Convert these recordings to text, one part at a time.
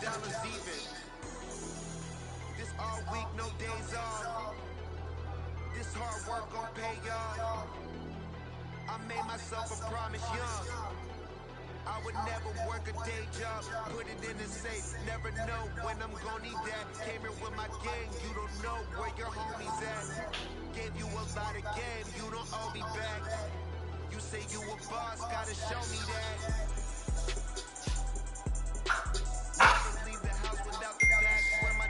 dollars even. This all week, no days off. This hard work gon' pay y'all. I made myself a promise young. I would never work a day job, put it in the safe. Never know when I'm gon' need that. Came here with my gang, you don't know where your homies at. Gave you a lot of game, you don't owe me back. You say you a boss, gotta show me that. Never leave the house without the bag. Where my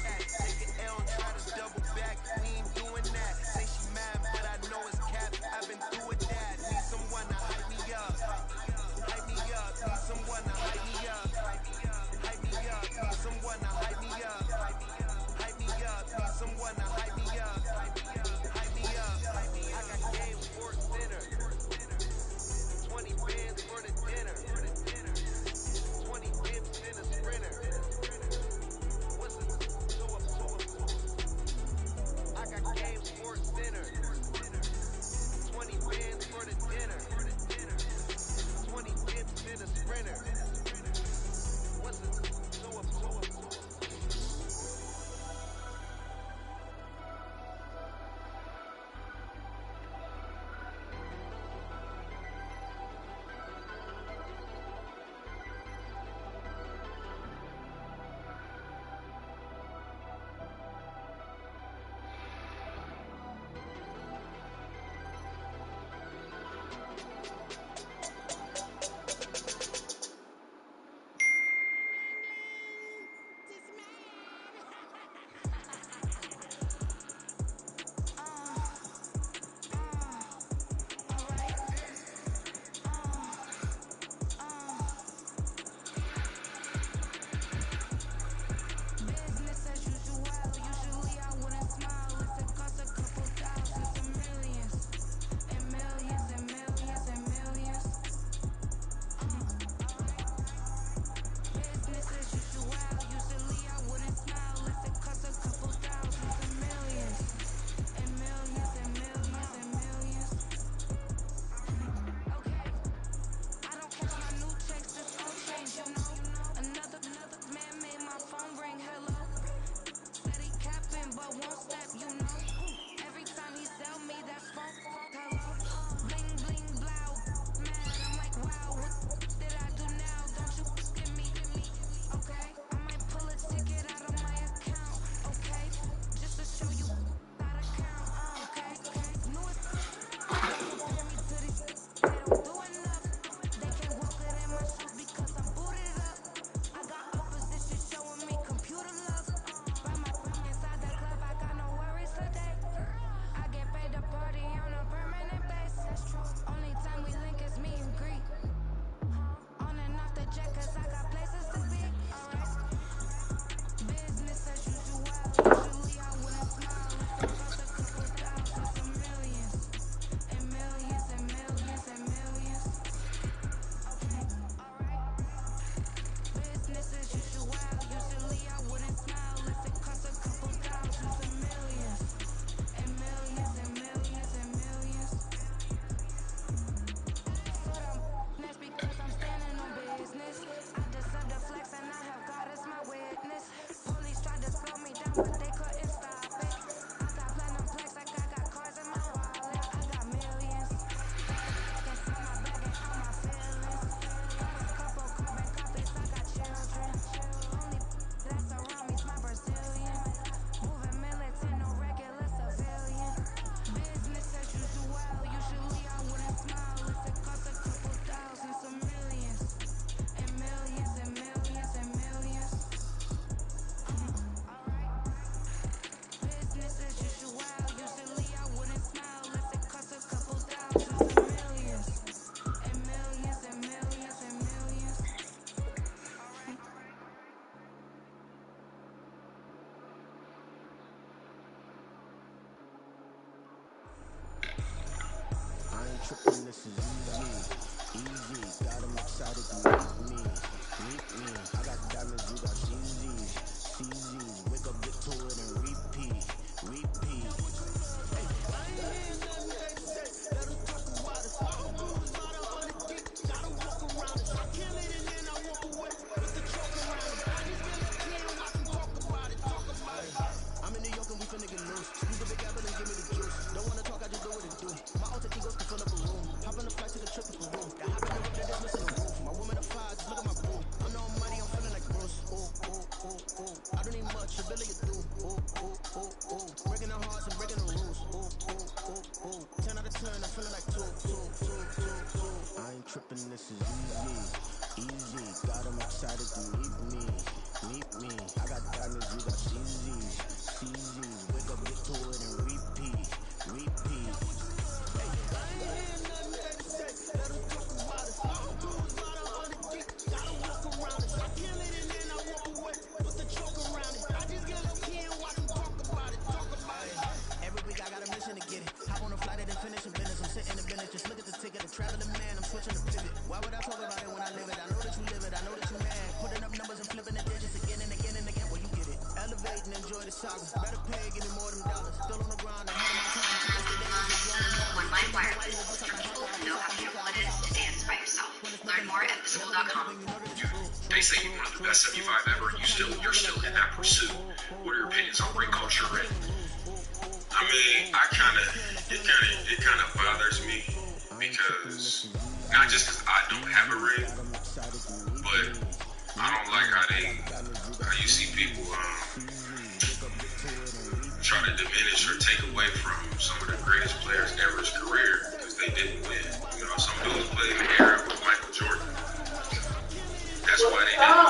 at? Take an L and try to double back. We ain't doing that. Say she mad, but I know it's cap. I've been through with that. Need someone to hype me up. Hype me up. Need someone to hype me up. Hype me up. Need someone to hype me up. Hype me up. Need someone to hype me up. Hype me up. I got game for dinner. 20 bands for the dinner. 20 dips in a sprinter. What's it to a I got game for dinner. 20 bands for the dinner. 20 dips in a sprinter. What's it to a tripping, this is easy, easy. Got 'em excited to meet me. I got diamonds, you got CZs, CZs. Wake up, get to it and repeat. Hey, I ain't hear nothing they say. Let 'em talk about it. I'm bruised by the 100 deep. Gotta walk around it. I kill it and then I walk away with the chalk around it. me, meet me. I got diamonds, you got CZs, CZs. Wake up, get to it and repeat, repeat. Every week I got a mission to get it. Hop on a flight and then finish a business. I'm sitting in the business, just look at the ticket. A traveling man, I'm switching the pivot. Why would I talk about it when I live it? I know that you live it, I know that you mad. Putting up numbers and flipping the digits again and again and again. Well, you get it. Elevate and enjoy the saga. Better pay, give me more than dollars. Still on the ground, ahead of my time. Online Wireless. School to know how beautiful it is to dance by yourself. Learn more at theschool.com. They say you're one of the best 75 ever. You're still in that pursuit. What are your opinions on rape culture? And I mean, it kind of bothers me because not just because I don't have a ring, but I don't like how you see people try to diminish or take away from some of the greatest players ever's career because they didn't win. You know, some dudes played in the era with Michael Jordan. That's why they didn't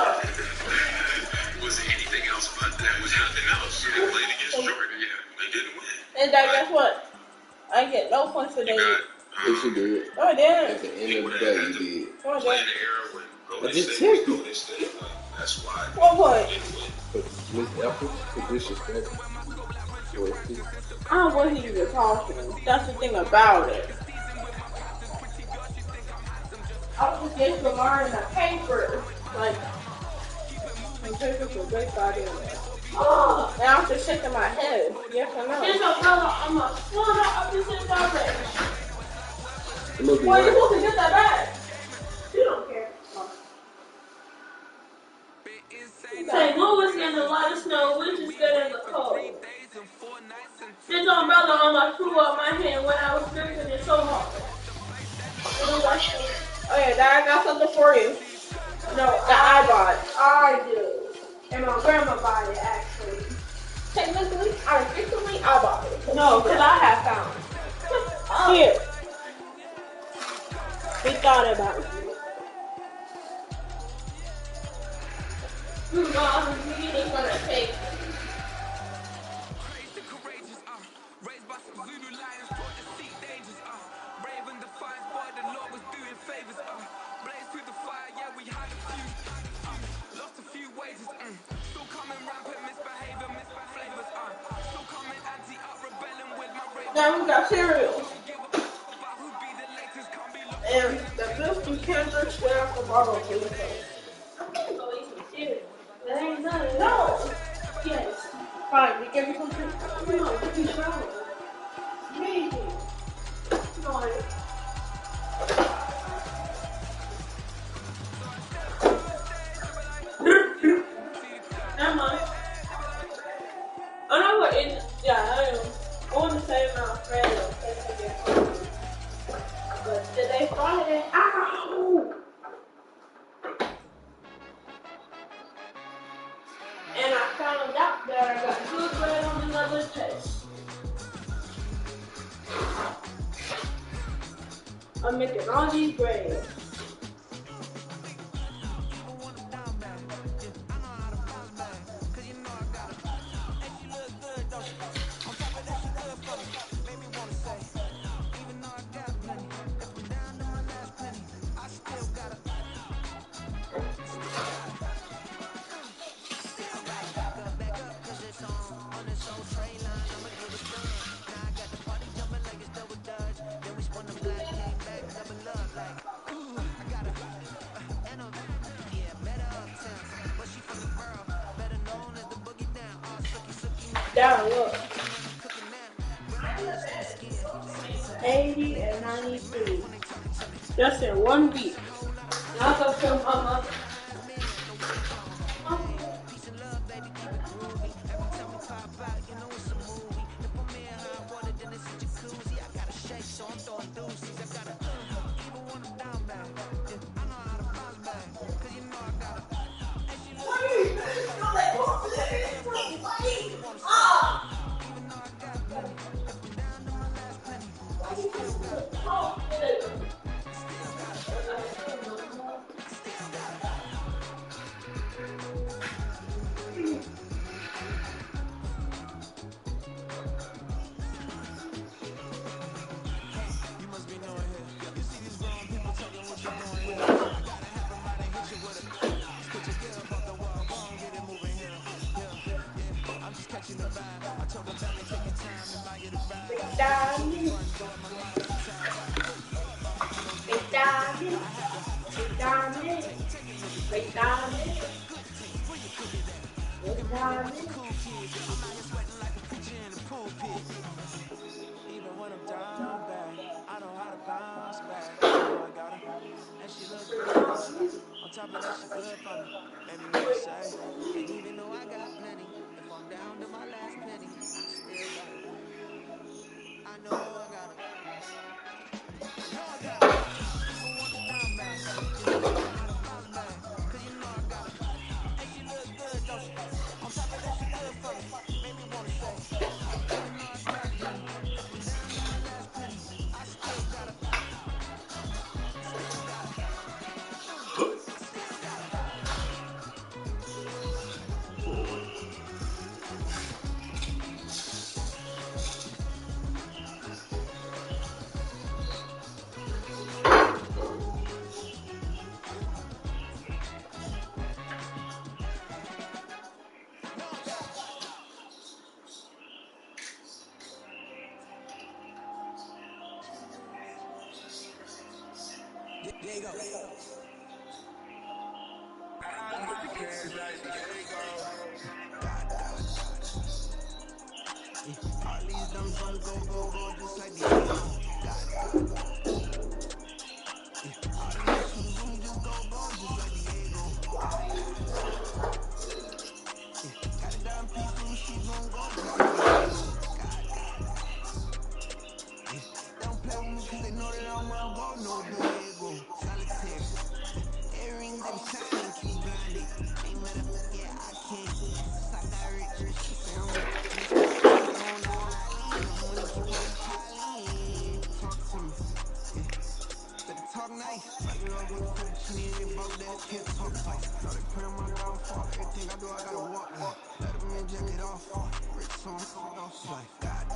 win. Was there anything else about that? Was nothing else. They played against Jordan. Yeah, they didn't win. And guess what? I get no points for that. Yes, you did. No, I didn't. At the end of the day, you did. No, I Play in didn't. the era when Golden just State was checked it. Golden State. Like, that's why What point? they didn't win. But missed effort, for disrespect. I wasn't even talking. That's the thing about it. I was just learning the paper. Like, the papers were great by the way. Oh, now I'm just shaking my head. Yes or no? Here's a brother. I'm a slaughter up this in my leg. Why are you supposed to get that back? You don't care. St. Louis getting a lot of snow, which is getting the cold. There's no brother on my threw up my hand when I was drinking it so hard. Oh yeah, Dad, I got something for you. No, that I bought. I do. And my grandma bought it actually. Technically, I bought it. No, because I have found it. Here. We thought about it. Mom, we just want to take. Now we got cereal. And the 50 cans share for bottle of food. That ain't nothing. No. Yes. Fine, we give you some food. No, give me shower. Maybe. No. Never mind. I know what it. Yeah, I am. I want to say my friend. But today Friday. Ow! And I found out that I got good grade on another test. I'm making all these grades. Down, look. 80 and 93. Just in 1 week. Now go show mama. diamond. Big diamond. Big diamond. Big diamond. Big diamond. Even when I'm down bad, I know how to bounce back. I got her, and she look good. On top of that, she good for me. Made me wanna say, and even though I got plenty, if I'm down to my last penny, I still got her. I know I got her. I know I got her. Even when I'm down bad, I know how to bounce back. 'Cause you know I got her. And she look good, don't she? On top of that, she good for me. Made me wanna say, even though I got plenty, I'm down to my last penny, I still got her. There you go. All these dumb songs go, just like the other. All these shooters on me just go, just like the ego. Got a dime piece on me, she gon' go just like the ego. Don't play with me 'cause they know that I'm well go, no Diego. Solitaire. Earrings, they be shining, keep grinding. Ain't mad at me, yeah, I can't. Since I got rich, she say I'm rich. Talk to me. Better talk nice. Like you up with the she need to fuck that. Can't talk twice. Try to pray on my downfall. Everything I do, I gotta walk. Let them in, jack it off. Rich, so I'm falling off life. God.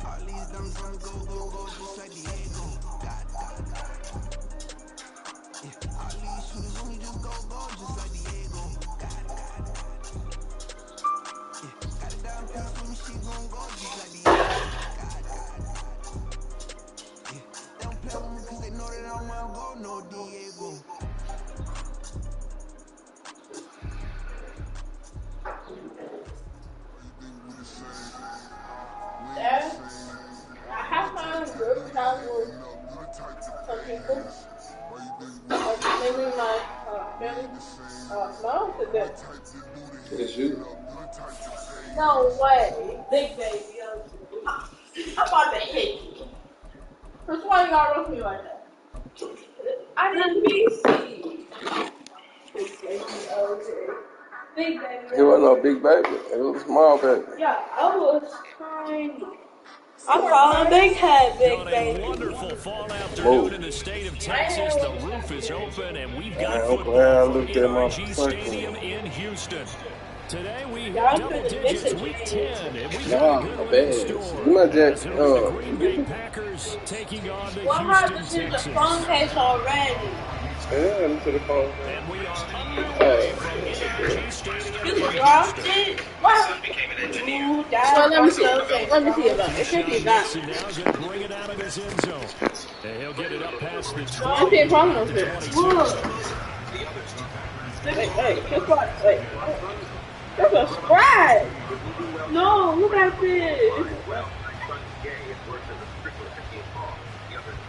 All these dumb songs go, just like the ego. God. All these shooters on me just go, just like the ego. God. Got a dime piece on me, she gon' go just like the ego. God. Don't play with me 'cause they know that I'm well go, no Diego. There, I have found group chat with some people. Maybe my family. No, it's good. It's you. No way. Big baby. I'm about to hit you. That's why you gotta roast me like that. I didn't be see. Big baby, okay. Big baby. He wasn't no big baby. It was a small baby. Yeah, I was tiny. I'm calling Big Head, Big Baby. On a wonderful fall afternoon in the state of Texas, the roof is open and we've got football from NRG Stadium in Houston. Today we hit double digits, week 10, and we've got a good one in store. The Green Bay Packers taking on the What Houston happened to the Texans. phone case already? Yeah, into the phone. And we are underway from NRG Stadium You in dropped Houston. it? What? Became an Ooh, engineer. that's let me see. Let me see it back. It should be back. And now going to bring it out of his end zone. And he'll get it up past the 20. I'm seeing problems here. Look. Wait, guess what? Wait. That's a spread. No, look at this.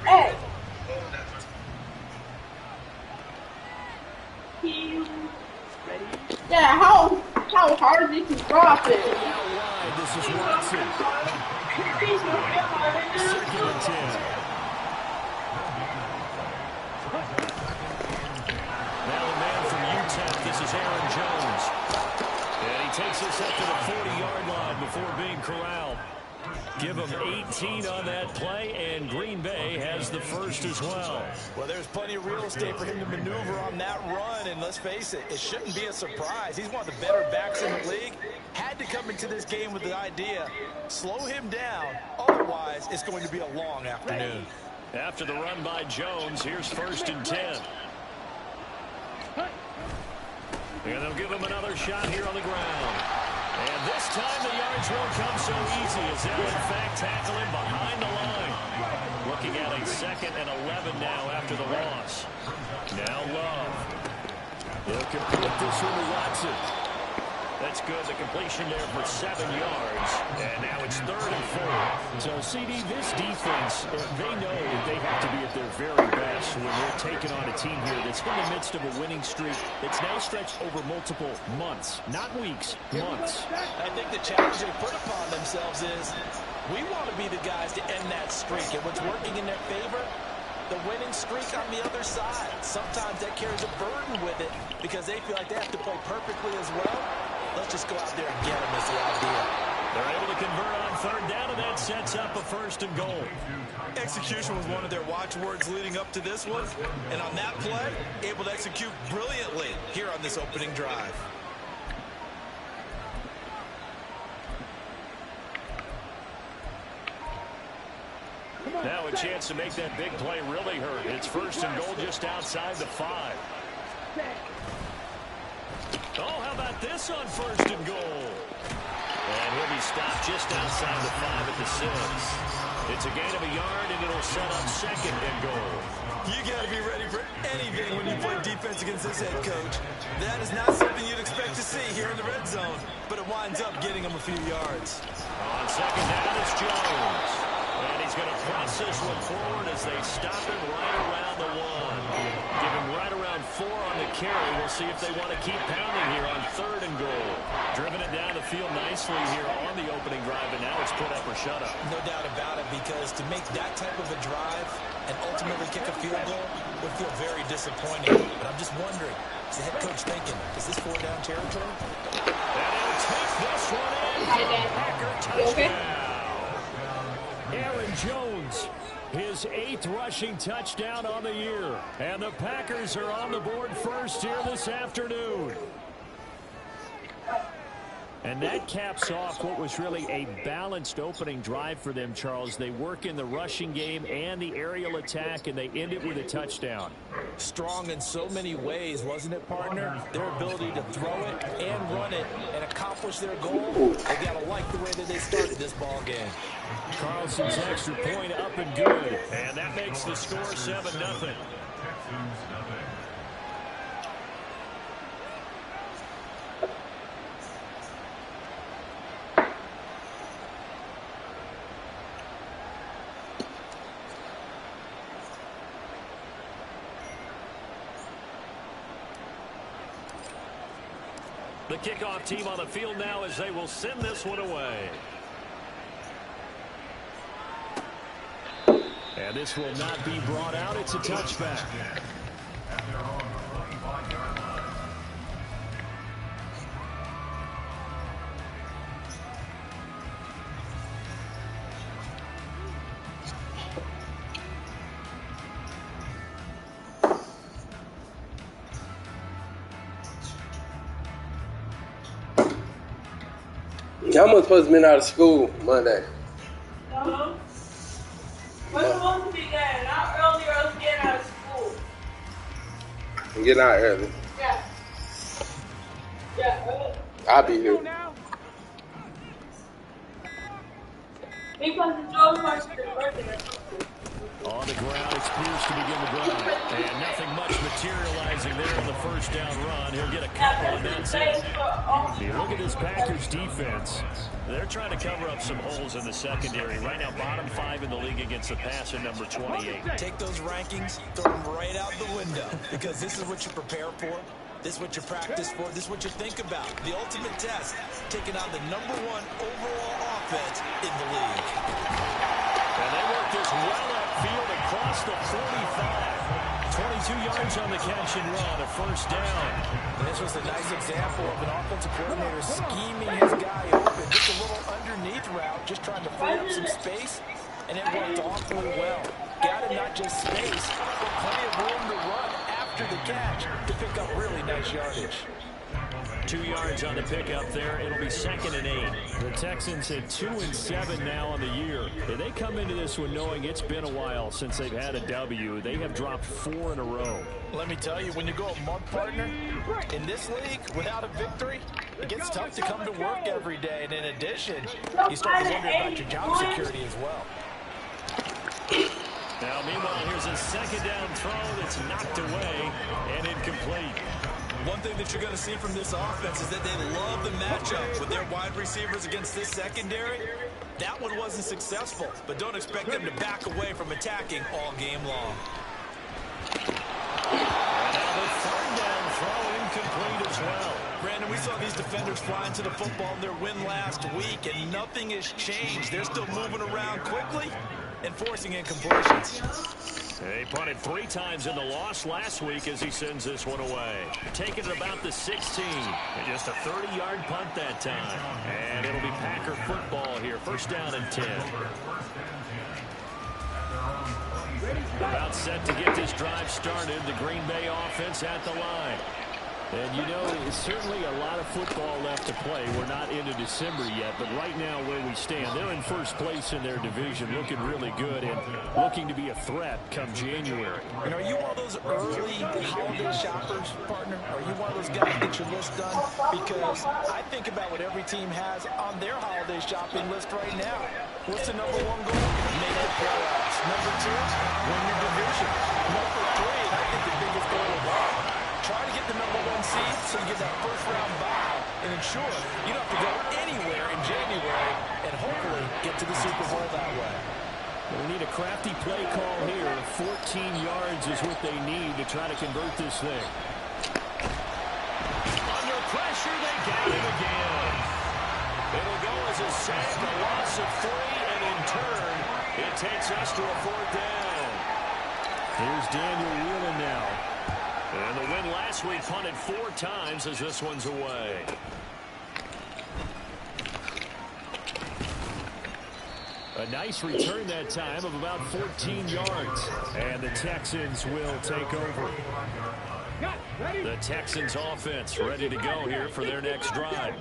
Hey. Yeah, how hard did you drop it? Out wide, this is Watson. Second and 10. Now a man from UTEP, this is Aaron Jones. And he takes us up to the 40-yard line before being corralled. Give him 18 on that play, and Green Bay has the first as well. Well, there's plenty of real estate for him to maneuver on that run, and let's face it, it shouldn't be a surprise. He's one of the better backs in the league. Had to come into this game with the idea, slow him down, otherwise it's going to be a long afternoon. After the run by Jones, here's first and 10. And they'll give him another shot here on the ground. And this time the yards won't come so easy as they'll in fact tackle him behind the line. Looking at a 2nd and 11 now after the loss. Now Love. He'll complete this one to Watson. That's good. The completion there for 7 yards. And now it's 3rd and 4. So, CD, this defense, they know that they have to be at their very best when they're taking on a team here that's in the midst of a winning streak that's now stretched over multiple months. Not weeks, months. I think the challenge they put upon themselves is we want to be the guys to end that streak. And what's working in their favor, the winning streak on the other side. Sometimes that carries a burden with it because they feel like they have to play perfectly as well. Let's just go out there and get them is the idea. They're able to convert on 3rd down, and that sets up a 1st and goal. Execution was one of their watchwords leading up to this one. And on that play, able to execute brilliantly here on this opening drive. Now a chance to make that big play really hurt. It's 1st and goal just outside the 5. Oh, how about this on 1st and goal? And he'll be stopped just outside the 5 at the 6. It's a gain of a yard, and it'll set up 2nd and goal. You got to be ready for anything when you play defense against this head coach. That is not something you'd expect to see here in the red zone, but it winds up getting him a few yards. On 2nd down, it's Jones. And he's going to press this one forward as they stop him right around the 1. Give him right around 4 on the carry. We'll see if they want to keep pounding here on 3rd and goal. Driven it down the field nicely here on the opening drive, and now it's put up or shut up. No doubt about it, because to make that type of a drive and ultimately kick a field goal would feel very disappointing. But I'm just wondering, is the head coach thinking, is this 4-down territory? And he'll take this one in. Packer touchdown. Aaron Jones, his 8th rushing touchdown on the year. And the Packers are on the board first here this afternoon. And that caps off what was really a balanced opening drive for them, Charles. They work in the rushing game and the aerial attack, and they end it with a touchdown. Strong in so many ways, wasn't it, partner? Their ability to throw it and run it and accomplish their goal. They got to like the way that they started this ball game. Carlson's extra point up and good. And that makes the score 7-0. The kickoff team on the field now as they will send this one away. And this will not be brought out. It's a touchback. Y'all must supposed to be out of school Monday. Uh-huh. We're supposed to be getting out earlier or getting out of school. I'm getting out early. Yeah. Yeah, early. I'll be here. Because it's Joe's birthday. On the ground, it's Pierce to begin the drive. And nothing much materializing there on the 1st down run. He'll get a couple, and that's it. You look at this Packers defense. They're trying to cover up some holes in the secondary. Right now, bottom 5 in the league against the passer, number 28. Take those rankings, throw them right out the window, because this is what you prepare for. This is what you practice for. This is what you think about. The ultimate test, taking on the number 1 overall offense in the league. And they work this well upfield across the 45. 22 yards on the catch and run, a 1st down. And this was a nice example of an offensive coordinator scheming his guy open. Just a little underneath route, just trying to free up some space, and it worked awfully well. Got him not just space, but plenty of room to run after the catch to pick up really nice yardage. 2 yards on the pickup there. It'll be 2nd and 8. The Texans at 2-7 now on the year. And they come into this one knowing it's been a while since they've had a W. They have dropped 4 in a row. Let me tell you, when you go a month, partner, in this league, without a victory, it gets tough to come to work every day. And in addition, you start to wonder about your job security as well. Now, meanwhile, here's a 2nd down throw that's knocked away and incomplete. One thing that you're going to see from this offense is that they love the matchup with their wide receivers against this secondary. That one wasn't successful, but don't expect them to back away from attacking all game long. And now the 3rd down throw incomplete as well. Brandon, we saw these defenders fly into the football in their win last week, and nothing has changed. They're still moving around quickly and forcing incompletions. They punted 3 times in the loss last week as he sends this one away. Taking it about the 16. And just a 30-yard punt that time. And it'll be Packer football here. 1st down and 10. About set to get this drive started. The Green Bay offense at the line. And, you know, certainly a lot of football left to play. We're not into December yet, but right now where we stand, they're in 1st place in their division, looking really good and looking to be a threat come January. And are you one of those early holiday shoppers, partner? Are you one of those guys that get your list done? Because I think about what every team has on their holiday shopping list right now. What's the #1 goal? Make the playoffs. #2, win your division. #3, I think the biggest goal of all, try to get the #1 seed so you get that 1st-round bye and ensure you don't have to go anywhere in January and hopefully get to the Super Bowl that way. We need a crafty play call here. 14 yards is what they need to try to convert this thing. Under pressure, they got him again. It'll go as a sack, a loss of 3, and in turn, it takes us to a 4th down. Here's Daniel Whelan now. And the win last week punted 4 times as this one's away. A nice return that time of about 14 yards. And the Texans will take over. The Texans offense ready to go here for their next drive.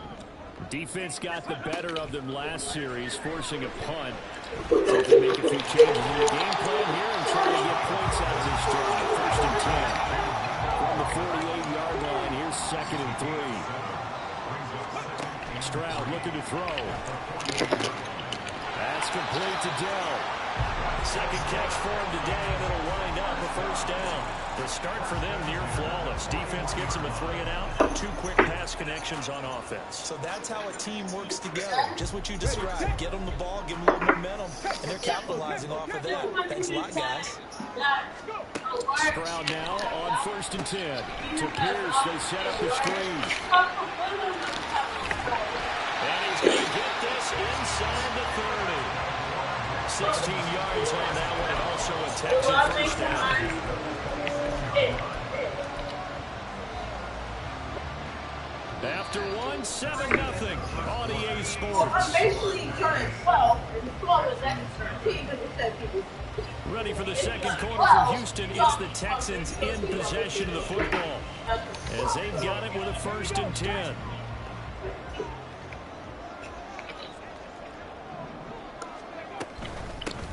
Defense got the better of them last series, forcing a punt. They can make a few changes in the game plan here and try to get points out of this drive. 1st and 10. From the 48-yard line, here's 2nd and 3. Stroud looking to throw. That's complete to Dell. 2nd catch for him today, and it'll wind up a 1st down. The start for them near flawless. Defense gets them a 3 and out. 2 quick pass connections on offense. So that's how a team works together. Just what you described. Get them the ball, give them a little momentum, and they're capitalizing off of that. Thanks a lot, guys. Stroud now on 1st and 10. To Pierce, they set up the screen. And he's going to get this inside the 30. 16 yards on that one, and also a Texan 1st down. After 1, 7-0 on EA Sports. Basically turning 12, and 12 is that team people. Ready for the 2nd quarter from Houston. It's the Texans in possession of the football as they've got it with a 1st and 10.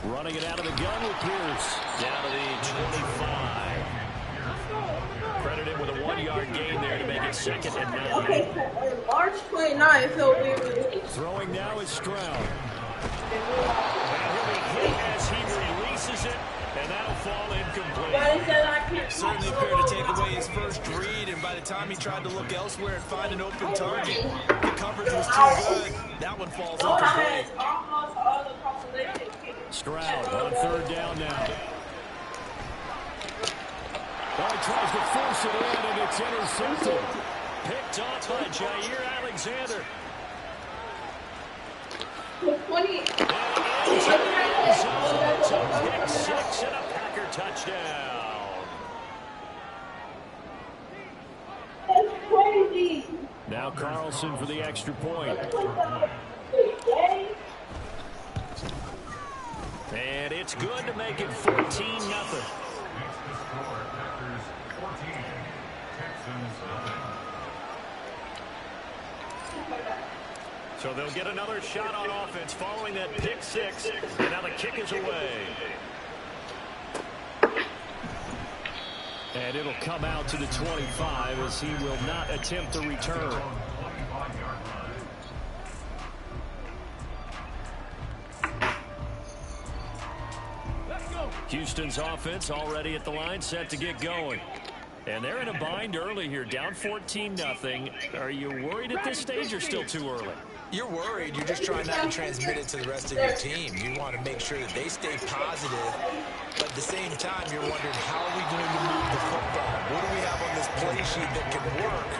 Running it out of the gun with Pierce. Down to the 25. Credited with a 1-yard gain there to make it 2nd and 9. Okay, March 29th, he'll be released. Throwing now is Stroud. And he'll be hit as he releases it, and that'll fall incomplete. Certainly appeared to take away his first read, and by the time he tried to look elsewhere and find an open target, the coverage was too good. That one falls incomplete. Stroud on 3rd down now. He tries to force it in, and it's intercepted. Picked off by Jair Alexander. 20. And into the end zone. It's a pick 6 and a Packer touchdown. That's crazy. Now Carlson for the extra point. And it's good to make it 14-0. So they'll get another shot on offense following that pick six. And now the kick is away. And it'll come out to the 25 as he will not attempt the return. Houston's offense already at the line, set to get going. And they're in a bind early here, down 14-0. Are you worried at this stage or still too early? You're worried. You're just trying not to transmit it to the rest of your team. You want to make sure that they stay positive. But at the same time, you're wondering, how are we going to move the football? What do we have on this play sheet that can work?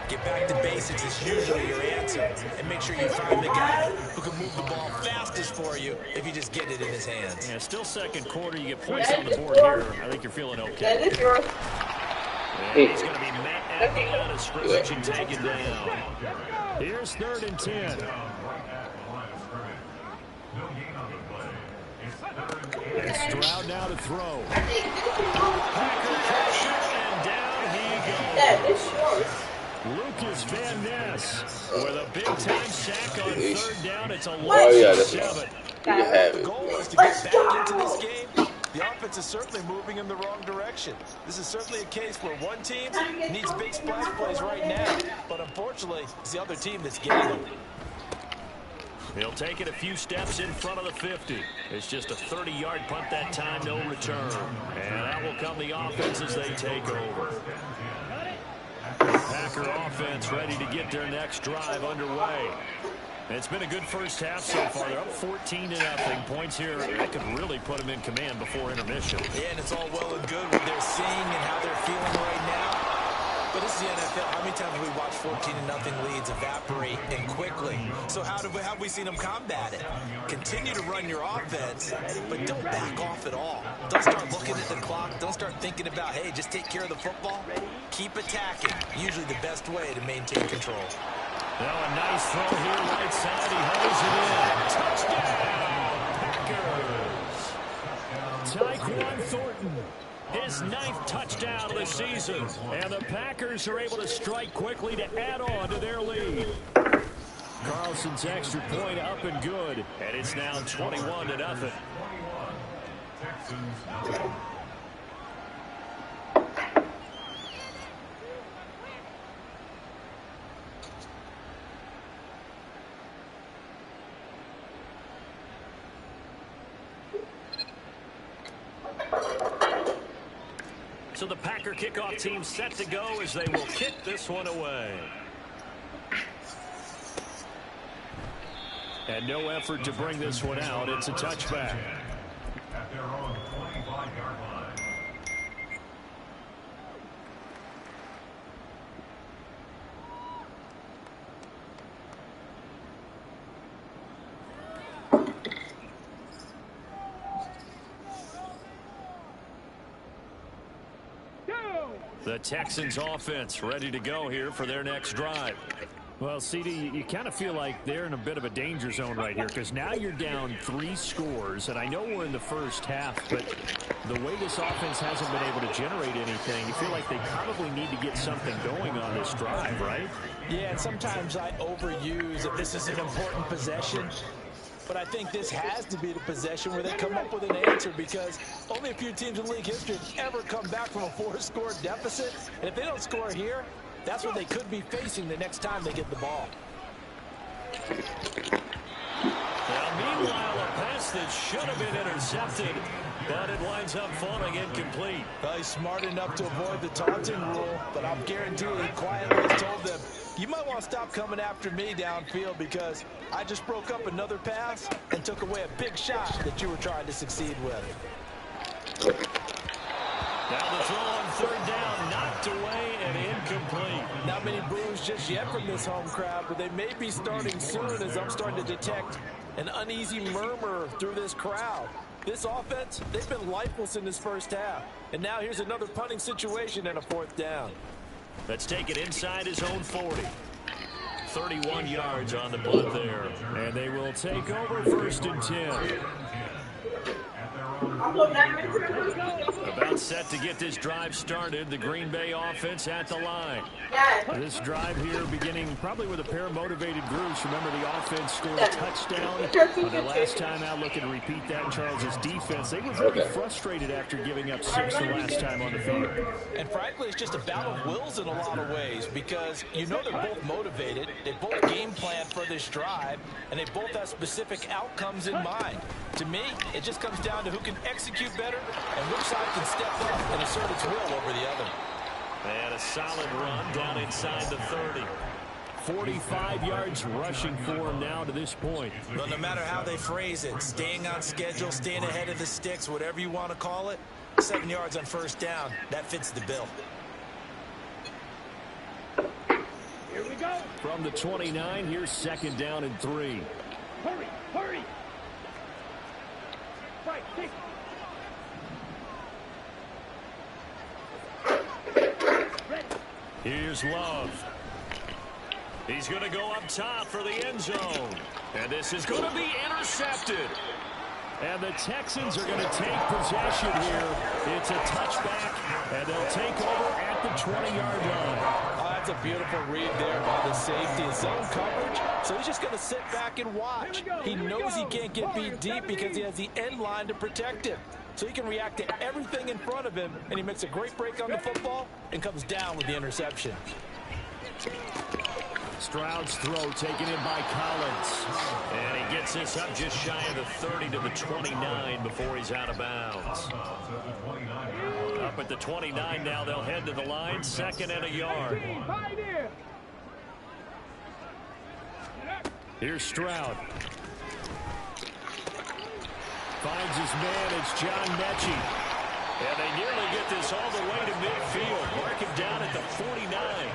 Get back to basics is usually your answer. And make sure you find the guy who can move the ball fastest for you if you just get it in his hands. Yeah, still second quarter. You get points on the board here. I think you're feeling okay. That is yours. And he's going to be met at the line of scrimmage and taken down. Here's 3rd and 10. And Stroud now to throw. Packer pressure, and down he goes. That is yours. Lucas Van Ness with a big-time sack on 3rd down. It's a Oh, loss yeah, of that's 7. The goal is to get back into this game. The offense is certainly moving in the wrong direction. This is certainly a case where one team needs big splash plays right now, but unfortunately, it's the other team that's getting them. He'll take it a few steps in front of the 50. It's just a 30-yard punt that time, no return. And that will come the offense as they take over. Packer offense ready to get their next drive underway. It's been a good first half so far. They're up 14-0. Points here that could really put them in command before intermission. Yeah, and it's all well and good what they're seeing and how they're feeling right now. But this is the NFL. How many times have we watched 14-0 leads evaporate and quickly? So how have we seen them combat it? Continue to run your offense, but don't back off at all. Don't start looking at the clock. Don't start thinking about, hey, just take care of the football. Keep attacking. Usually the best way to maintain control. Now a nice throw here right side. He holds it in. Touchdown, Packers. Tyquan Thornton. His 9th touchdown of the season. And the Packers are able to strike quickly to add on to their lead. Carlson's extra point up and good. And it's now 21-0. So the Packer kickoff team set to go as they will kick this one away. And no effort to bring this one out. It's a touchback. At their own 25-yard line. The Texans offense ready to go here for their next drive. Well, CD, you kind of feel like they're in a bit of a danger zone right here because now you're down 3 scores, and I know we're in the first half, but the way this offense hasn't been able to generate anything, you feel like they probably need to get something going on this drive, right? Yeah, and sometimes I overuse that this is an important possession. But I think this has to be the possession where they come up with an answer because only a few teams in league history have ever come back from a 4-score deficit. And if they don't score here, that's what they could be facing the next time they get the ball. Now, meanwhile, a pass that should have been intercepted, but it winds up falling incomplete. Well, he's smart enough to avoid the taunting rule, but I'm guaranteeing he quietly has told them, you might want to stop coming after me downfield because I just broke up another pass and took away a big shot that you were trying to succeed with. Now the throw on 3rd down, knocked away and incomplete. Not many boos just yet from this home crowd, but they may be starting soon as I'm starting to detect an uneasy murmur through this crowd. This offense, they've been lifeless in this first half. And now here's another punting situation and a 4th down. Let's take it inside his own 40. 31 yards on the punt there. And they will take over 1st and 10. At their own About set to get this drive started. The Green Bay offense at the line. This drive here beginning probably with a pair of motivated groups. Remember, the offense scored a touchdown the last time out. Looking to repeat that. Charles' defense, they were very frustrated after giving up 6 the last time on the field. And frankly, it's just a battle of wills in a lot of ways, because you know they're both motivated, they both game plan for this drive, and they both have specific outcomes in mind. To me, it just comes down to who can execute better and which side can step up and assert its will over the other. And a solid run down inside the 30. 45 yards rushing for him now to this point. Well, no matter how they phrase it, staying on schedule, staying ahead of the sticks, whatever you want to call it, 7 yards on first down, that fits the bill. Here we go. From the 29, here's 2nd down and 3. Hurry, hurry. Right, take. Here's Love. He's going to go up top for the end zone. And this is going to be intercepted. And the Texans are going to take possession here. It's a touchback, and they'll take over at the 20-yard line. Oh, that's a beautiful read there by the safety. Zone coverage, so he's just going to sit back and watch. He knows he can't get beat deep because he has the end line to protect him. So he can react to everything in front of him, and he makes a great break on the football and comes down with the interception. Stroud's throw taken in by Collins. And he gets this up just shy of the 30 to the 29 before he's out of bounds. Up at the 29 now, they'll head to the line, 2nd and a yard. Here's Stroud. Finds his man, it's John Mechie. And they nearly get this all the way to midfield. Mark him down at the 49.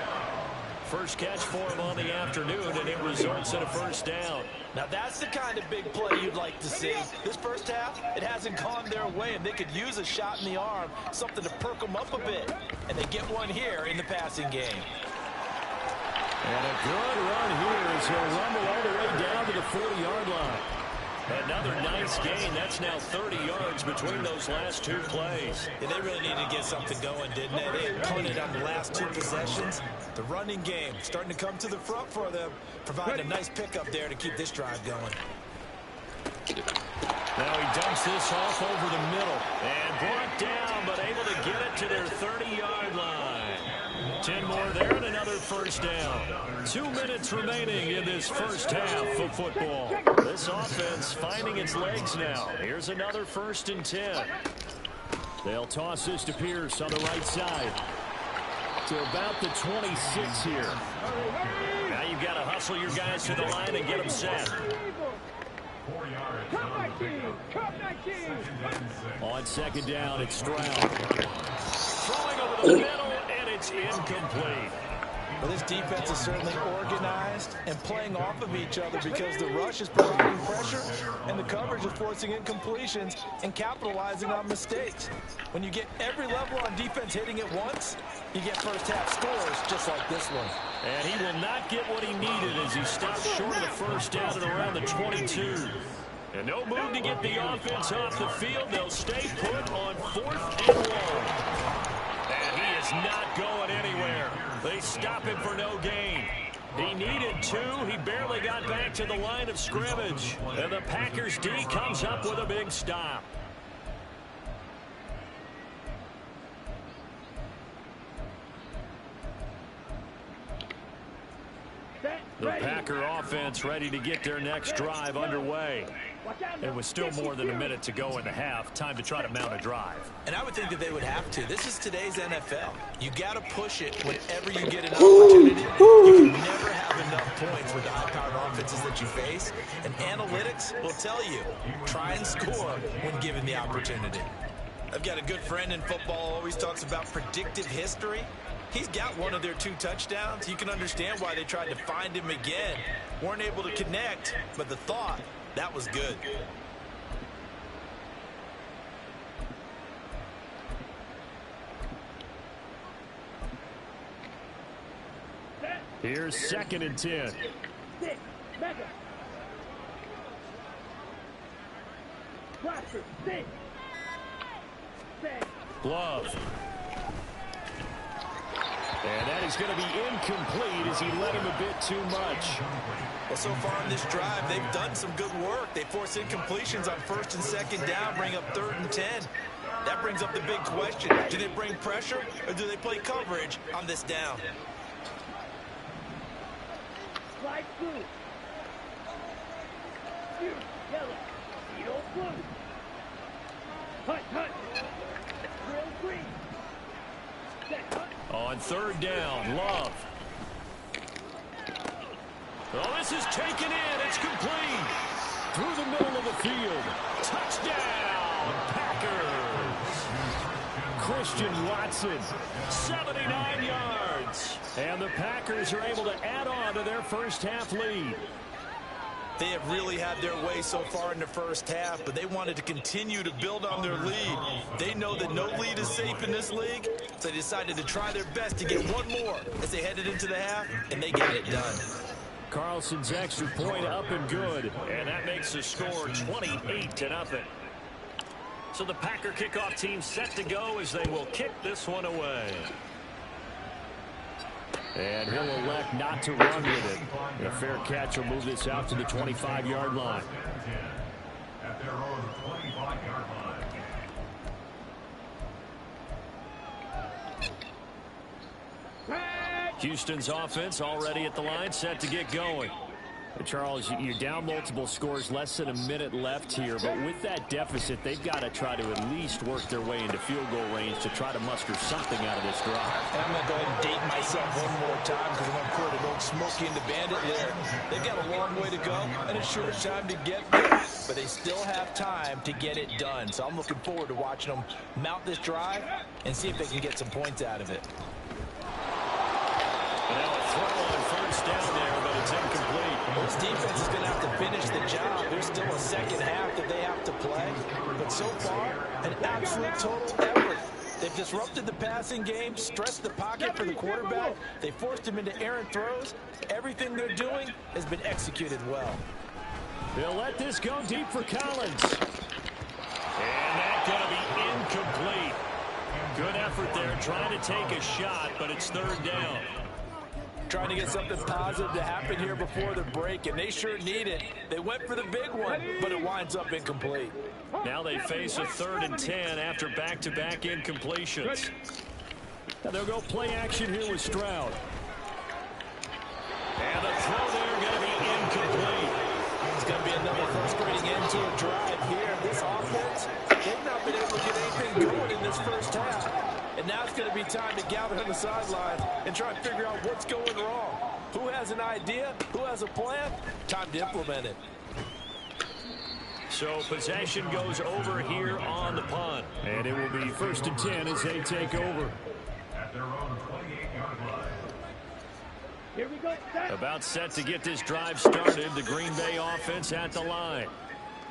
First catch for him on the afternoon, and it results in a first down. Now that's the kind of big play you'd like to see. This first half, it hasn't gone their way, and they could use a shot in the arm, something to perk them up a bit. And they get one here in the passing game. And a good run here as he'll rumble all the way down to the 40-yard line. Another nice gain. That's now 30 yards between those last 2 plays. Yeah, they really needed to get something going, didn't they? They had punted on the last 2 possessions. The running game starting to come to the front for them, providing a nice pickup there to keep this drive going. Now he dumps this off over the middle and brought down, but able to get it to their 30-yard line. 10 more there and another first down. 2 minutes remaining in this first half of football. This offense finding its legs now. Here's another 1st and 10. They'll toss this to Pierce on the right side. To about the 26 here. Now you've got to hustle your guys to the line and get them set. On 2nd down, it's Stroud. Throwing over the middle, and it's incomplete. Well, this defense is certainly organized and playing off of each other because the rush is providing pressure and the coverage is forcing incompletions and capitalizing on mistakes. When you get every level on defense hitting it once, you get first half scores just like this one. And he will not get what he needed as he stops short of the first down at around the 22. And no move to get the offense off the field. They'll stay put on 4th and 1. And he is not going anywhere. They stop him for no gain. He needed 2. He barely got back to the line of scrimmage. And the Packers D comes up with a big stop. The Packer offense ready to get their next drive underway. It was still more than a minute to go in the half. Time to try to mount a drive. And I would think that they would have to. This is today's NFL. You got to push it whenever you get an opportunity. You can never have enough points with the high-powered offenses that you face. And analytics will tell you, try and score when given the opportunity. I've got a good friend in football, always talks about predictive history. He's got one of their 2 touchdowns. You can understand why they tried to find him again. Weren't able to connect, but the thought, that was good. Here's 2nd and 10. Love. And that is going to be incomplete as he led him a bit too much. Well, so far in this drive, they've done some good work. They force incompletions on 1st and 2nd down, bring up 3rd and 10. That brings up the big question. Do they bring pressure or do they play coverage on this down? Slide blue. Yellow. Zero blue. Hut, hut. Drill green. Set, hut. On 3rd down, Love. Oh, this is taken in. It's complete. Through the middle of the field. Touchdown, Packers. Christian Watson, 79 yards. And the Packers are able to add on to their first half lead. They have really had their way so far in the first half, but they wanted to continue to build on their lead. They know that no lead is safe in this league, so they decided to try their best to get one more as they headed into the half, and they got it done. Carlson's extra point up and good, and that makes the score 28-0. So the Packer kickoff team set to go as they will kick this one away. And he'll elect not to run with it. A fair catch will move this out to the 25-yard line. At their own 25-yard line. Houston's offense already at the line, set to get going. Charles, you're down multiple scores, less than a minute left here, but with that deficit, they've got to try to at least work their way into field goal range to try to muster something out of this drive. And I'm going to go ahead and date myself one more time because I'm going to put an old Smokey and the Bandit there. They've got a long way to go and a short time to get there, but they still have time to get it done. So I'm looking forward to watching them mount this drive and see if they can get some points out of it. And now a throw on 1st down there, but it's incomplete. Well, this defense is going to have to finish the job. There's still a second half that they have to play. But so far, an absolute total effort. They've disrupted the passing game, stressed the pocket for the quarterback. They forced him into errant throws. Everything they're doing has been executed well. They'll let this go deep for Collins. And that's going to be incomplete. Good effort there, trying to take a shot, but it's 3rd down. Trying to get something positive to happen here before the break, and they sure need it. They went for the big one, but it winds up incomplete. Now they face a 3rd and 10 after back-to-back incompletions. Now they'll go play action here with Stroud. And the throw there going to be incomplete. It's going to be another frustrating end to a drive here. This offense, they've not been able to get anything going in this first half. And now it's going to be time to gather on the sidelines and try and figure out what's going wrong. Who has an idea? Who has a plan? Time to implement it. So possession goes over here on the punt. And it will be 1st and 10 as they take over. At their own 28-yard line. Here we go. About set to get this drive started, the Green Bay offense at the line.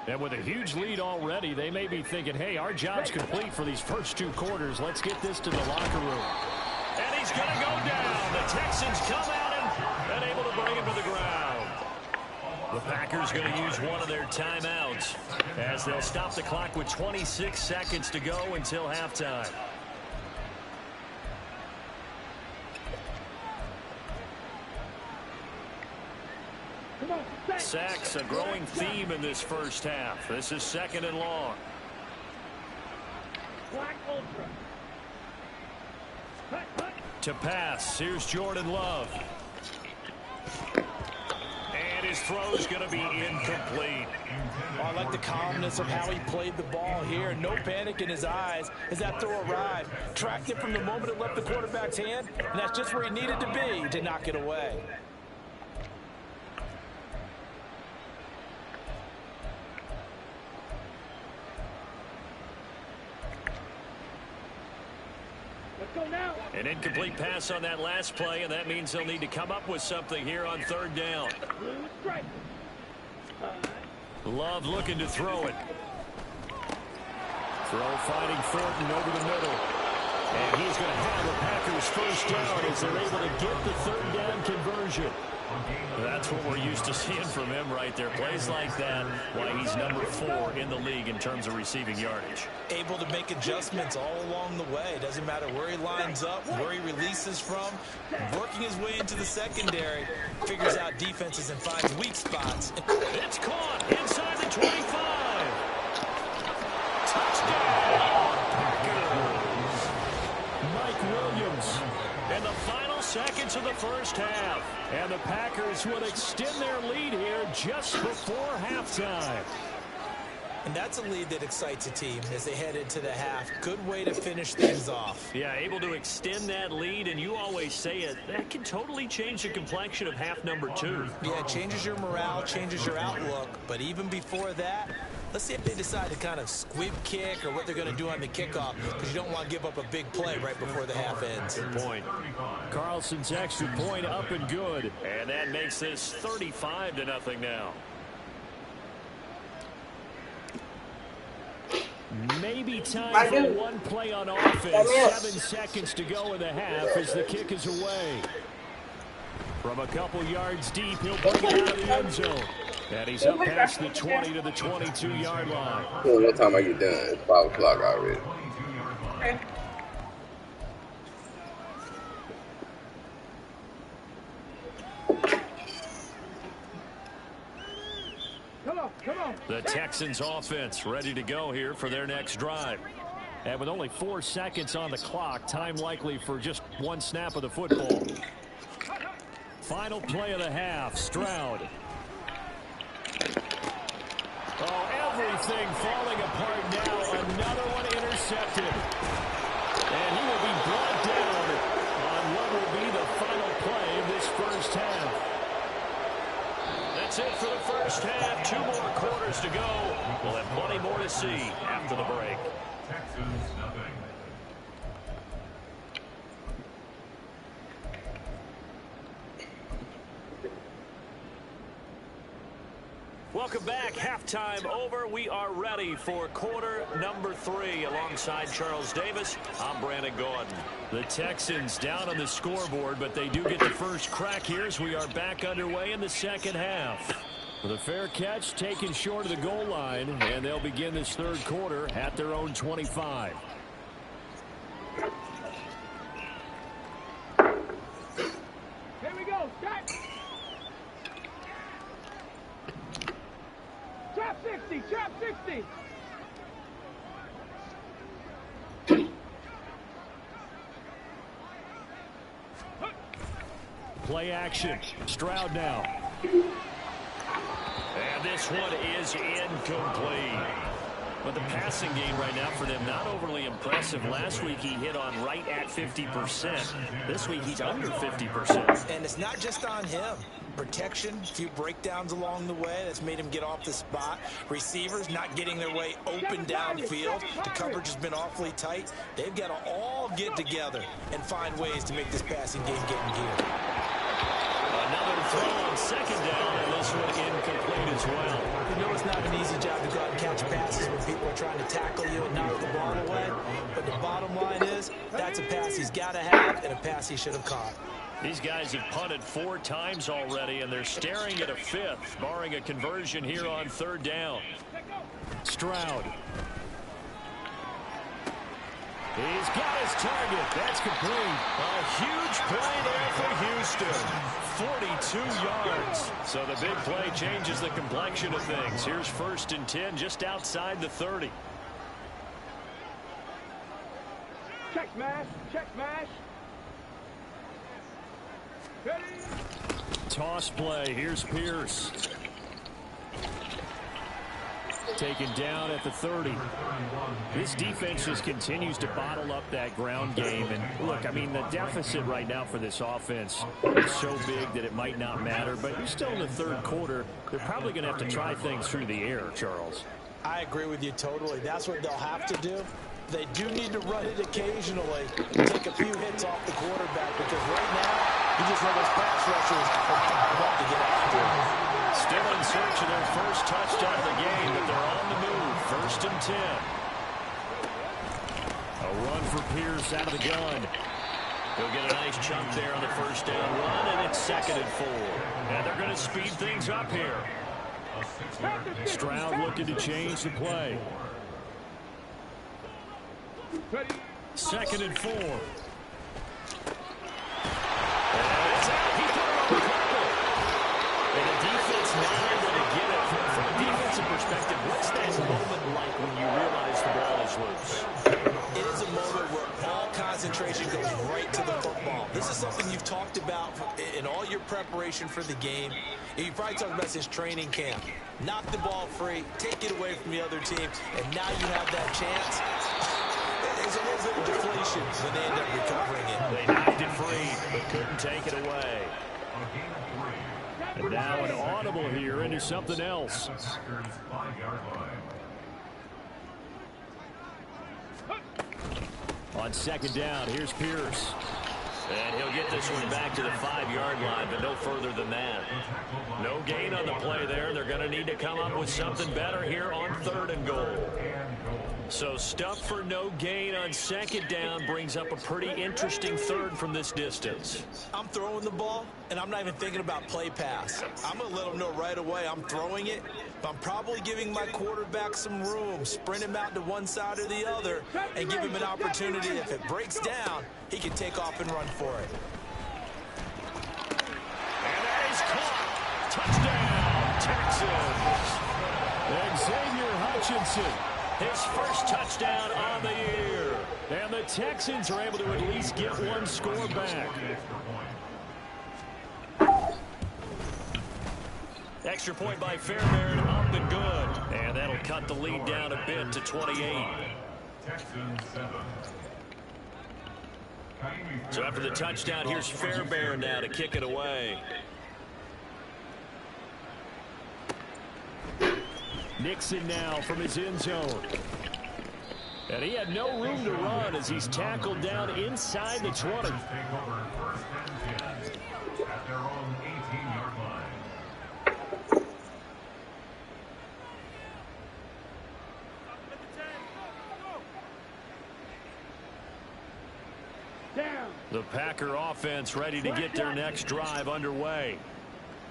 And with a huge lead already, they may be thinking, hey, our job's complete for these first 2 quarters. Let's get this to the locker room. And he's going to go down. The Texans come at him and able to bring him to the ground. The Packers going to use one of their timeouts as they'll stop the clock with 26 seconds to go until halftime. Sacks, a growing theme in this first half. This is 2nd and long. Black Ultra. To pass, here's Jordan Love. And his throw's going to be incomplete. Oh, I like the calmness of how he played the ball here. No panic in his eyes as that throw arrived. Tracked it from the moment it left the quarterback's hand, and that's just where he needed to be to knock it away. An incomplete pass on that last play, and that means they'll need to come up with something here on 3rd down. Love looking to throw it. Throw finding Thornton over the middle. And he's going to have the Packers 1st down as they're able to get the 3rd down conversion. That's what we're used to seeing from him right there. Plays like that, why he's number 4 in the league in terms of receiving yardage. Able to make adjustments all along the way. Doesn't matter where he lines up, where he releases from. Working his way into the secondary, figures out defenses and finds weak spots. It's caught inside the 25. Touchdown, Packers. Mike Williams. And the final seconds of the first half. And the Packers will extend their lead here just before halftime. And that's a lead that excites a team as they head into the half. Good way to finish things off. Yeah, able to extend that lead, and you always say it, that can totally change the complexion of half number 2. Yeah, it changes your morale, changes your outlook. But even before that, let's see if they decide to kind of squib kick or what they're going to do on the kickoff, because you don't want to give up a big play right before the half ends. Good point. Carlson's extra point up and good. And that makes this 35-0 now. Maybe time for one play on offense. 7 seconds to go in the half as the kick is away. From a couple yards deep, he'll bring it out of the end zone. And he's up past the 20 to the 22-yard line. Well, what time I get done? It's 5 o'clock already. Okay. Come on. The Texans offense ready to go here for their next drive. And with only 4 seconds on the clock, time likely for just one snap of the football. Final play of the half, Stroud. Oh, everything falling apart now. Another one intercepted. And he will be brought down on what will be the final play of this first half. That's it for the first half. 2 more quarters to go. We'll have plenty more to see after the break. Welcome back. Halftime over. We are ready for quarter number 3. Alongside Charles Davis, I'm Brandon Gordon. The Texans down on the scoreboard, but they do get the first crack here as we are back underway in the second half. With a fair catch taken short of the goal line, and they'll begin this third quarter at their own 25. Here we go. Start. Trap 60. Trap 60. Play action. Stroud now. And this one is incomplete. But the passing game right now for them, not overly impressive. Last week he hit on right at 50%. This week he's under 50%. And it's not just on him. Protection, a few breakdowns along the way that's made him get off the spot. Receivers not getting their way open downfield. The coverage has been awfully tight. They've got to all get together and find ways to make this passing game get in gear. Another throw on second down, and this one incomplete as well. You know it's not an easy job to go out and catch passes when people are trying to tackle you and knock the ball away. But the bottom line is, that's a pass he's got to have and a pass he should have caught. These guys have punted 4 times already, and they're staring at a 5th, barring a conversion here on third down. Stroud. He's got his target. That's complete. A huge play there for Houston. 42 yards. So the big play changes the complexion of things. Here's 1st and 10 just outside the 30. Check smash. Check smash. Ready. Toss play. Here's Pierce. Taken down at the 30. This defense just continues to bottle up that ground game. And look, I mean, the deficit right now for this offense is so big that it might not matter. But you're still in the third quarter. They're probably going to have to try things through the air, Charles. I agree with you totally. That's what they'll have to do. They do need to run it occasionally and take a few hits off the quarterback, because right now, you just know those pass rushers want to get after him. Still in search of their first touchdown of the game, but they're on the move. 1st and 10. A run for Pierce out of the gun. He'll get a nice chunk there on the first down run, and it's 2nd and 4. And they're going to speed things up here. Stroud looking to change the play. 2nd and 4. And the defense now able to get it. From a defensive perspective, what's that moment like when you realize the ball is loose? It is a moment where all concentration goes right to the football. This is something you've talked about in all your preparation for the game. You probably talked about this training camp. Knock the ball free, take it away from the other team, and now you have that chance. There's a little bit of deflation when they end up recovering it. They knocked it free, but couldn't take it away. And now an audible here into something else. On 2nd down, here's Pierce. And he'll get this one back to the 5-yard line, but no further than that. No gain on the play there. They're going to need to come up with something better here on 3rd and goal. So stuff for no gain on 2nd down brings up a pretty interesting 3rd from this distance. I'm throwing the ball, and I'm not even thinking about play pass. I'm going to let them know right away I'm throwing it, but I'm probably giving my quarterback some room, sprint him out to one side or the other, and give him an opportunity. If it breaks down, he can take off and run for it. And that is caught. Touchdown, Texans. Xavier Hutchinson. His first touchdown on the year. And the Texans are able to at least get one score back. Extra point by Fairbairn, up and good. And that'll cut the lead down a bit to 28. So after the touchdown, here's Fairbairn now to kick it away. Nixon now from his end zone. And he had no room to run as he's tackled down inside the 20. The Packer offense ready to get their next drive underway.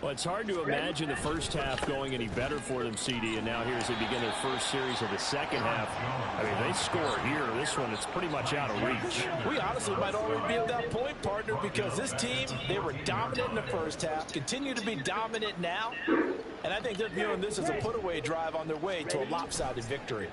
Well, it's hard to imagine the first half going any better for them, CD, and now here as they begin their first series of the second half. I mean, they score here. This one, it's pretty much out of reach. We honestly might already be at that point, partner, because this team, they were dominant in the first half, continue to be dominant now, and I think they're viewing this as a put-away drive on their way to a lopsided victory.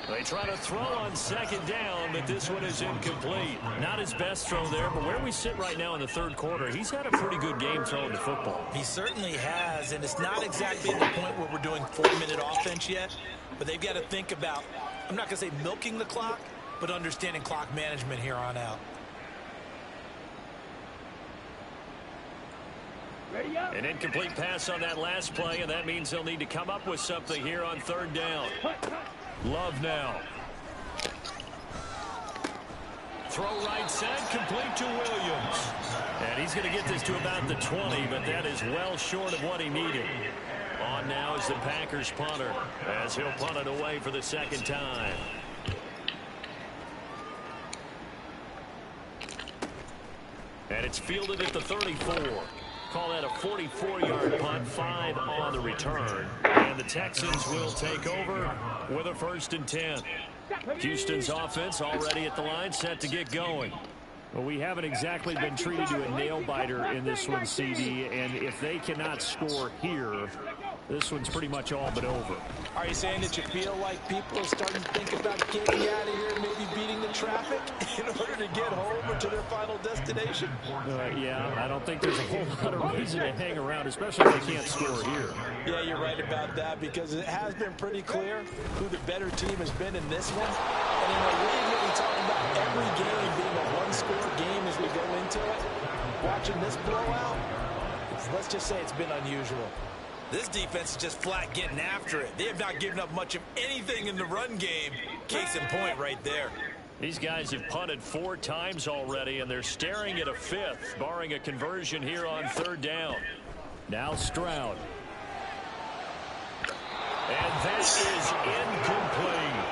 They try to throw on second down, but this one is incomplete. Not his best throw there, but where we sit right now in the third quarter, he's had a pretty good game throwing the football. He certainly has, and it's not exactly at the point where we're doing 4-minute offense yet, but they've got to think about, I'm not going to say milking the clock, but understanding clock management here on out. An incomplete pass on that last play, and that means they'll need to come up with something here on third down. Love now. Throw right side, complete to Williams. And he's going to get this to about the 20, but that is well short of what he needed. On now is the Packers punter, as he'll punt it away for the second time. And it's fielded at the 34. Call that a 44-yard punt, 5 on the return. And the Texans will take over with a 1st and 10. Houston's offense already at the line, set to get going. Well, we haven't exactly been treated to a nail-biter in this one, CD, and if they cannot score here, this one's pretty much all but over. Are you saying that you feel like people are starting to think about getting out of here and maybe beating the traffic in order to get home or to their final destination? Yeah, I don't think there's a whole lot of reason to hang around, especially if they can't score here. Yeah, you're right about that, because it has been pretty clear who the better team has been in this one. And in a league where we talk about every game being a one-score game as we go into it, watching this blowout, let's just say it's been unusual. This defense is just flat getting after it. They have not given up much of anything in the run game. Case in point right there. These guys have punted 4 times already, and they're staring at a 5th, barring a conversion here on third down. Now Stroud. And that is incomplete.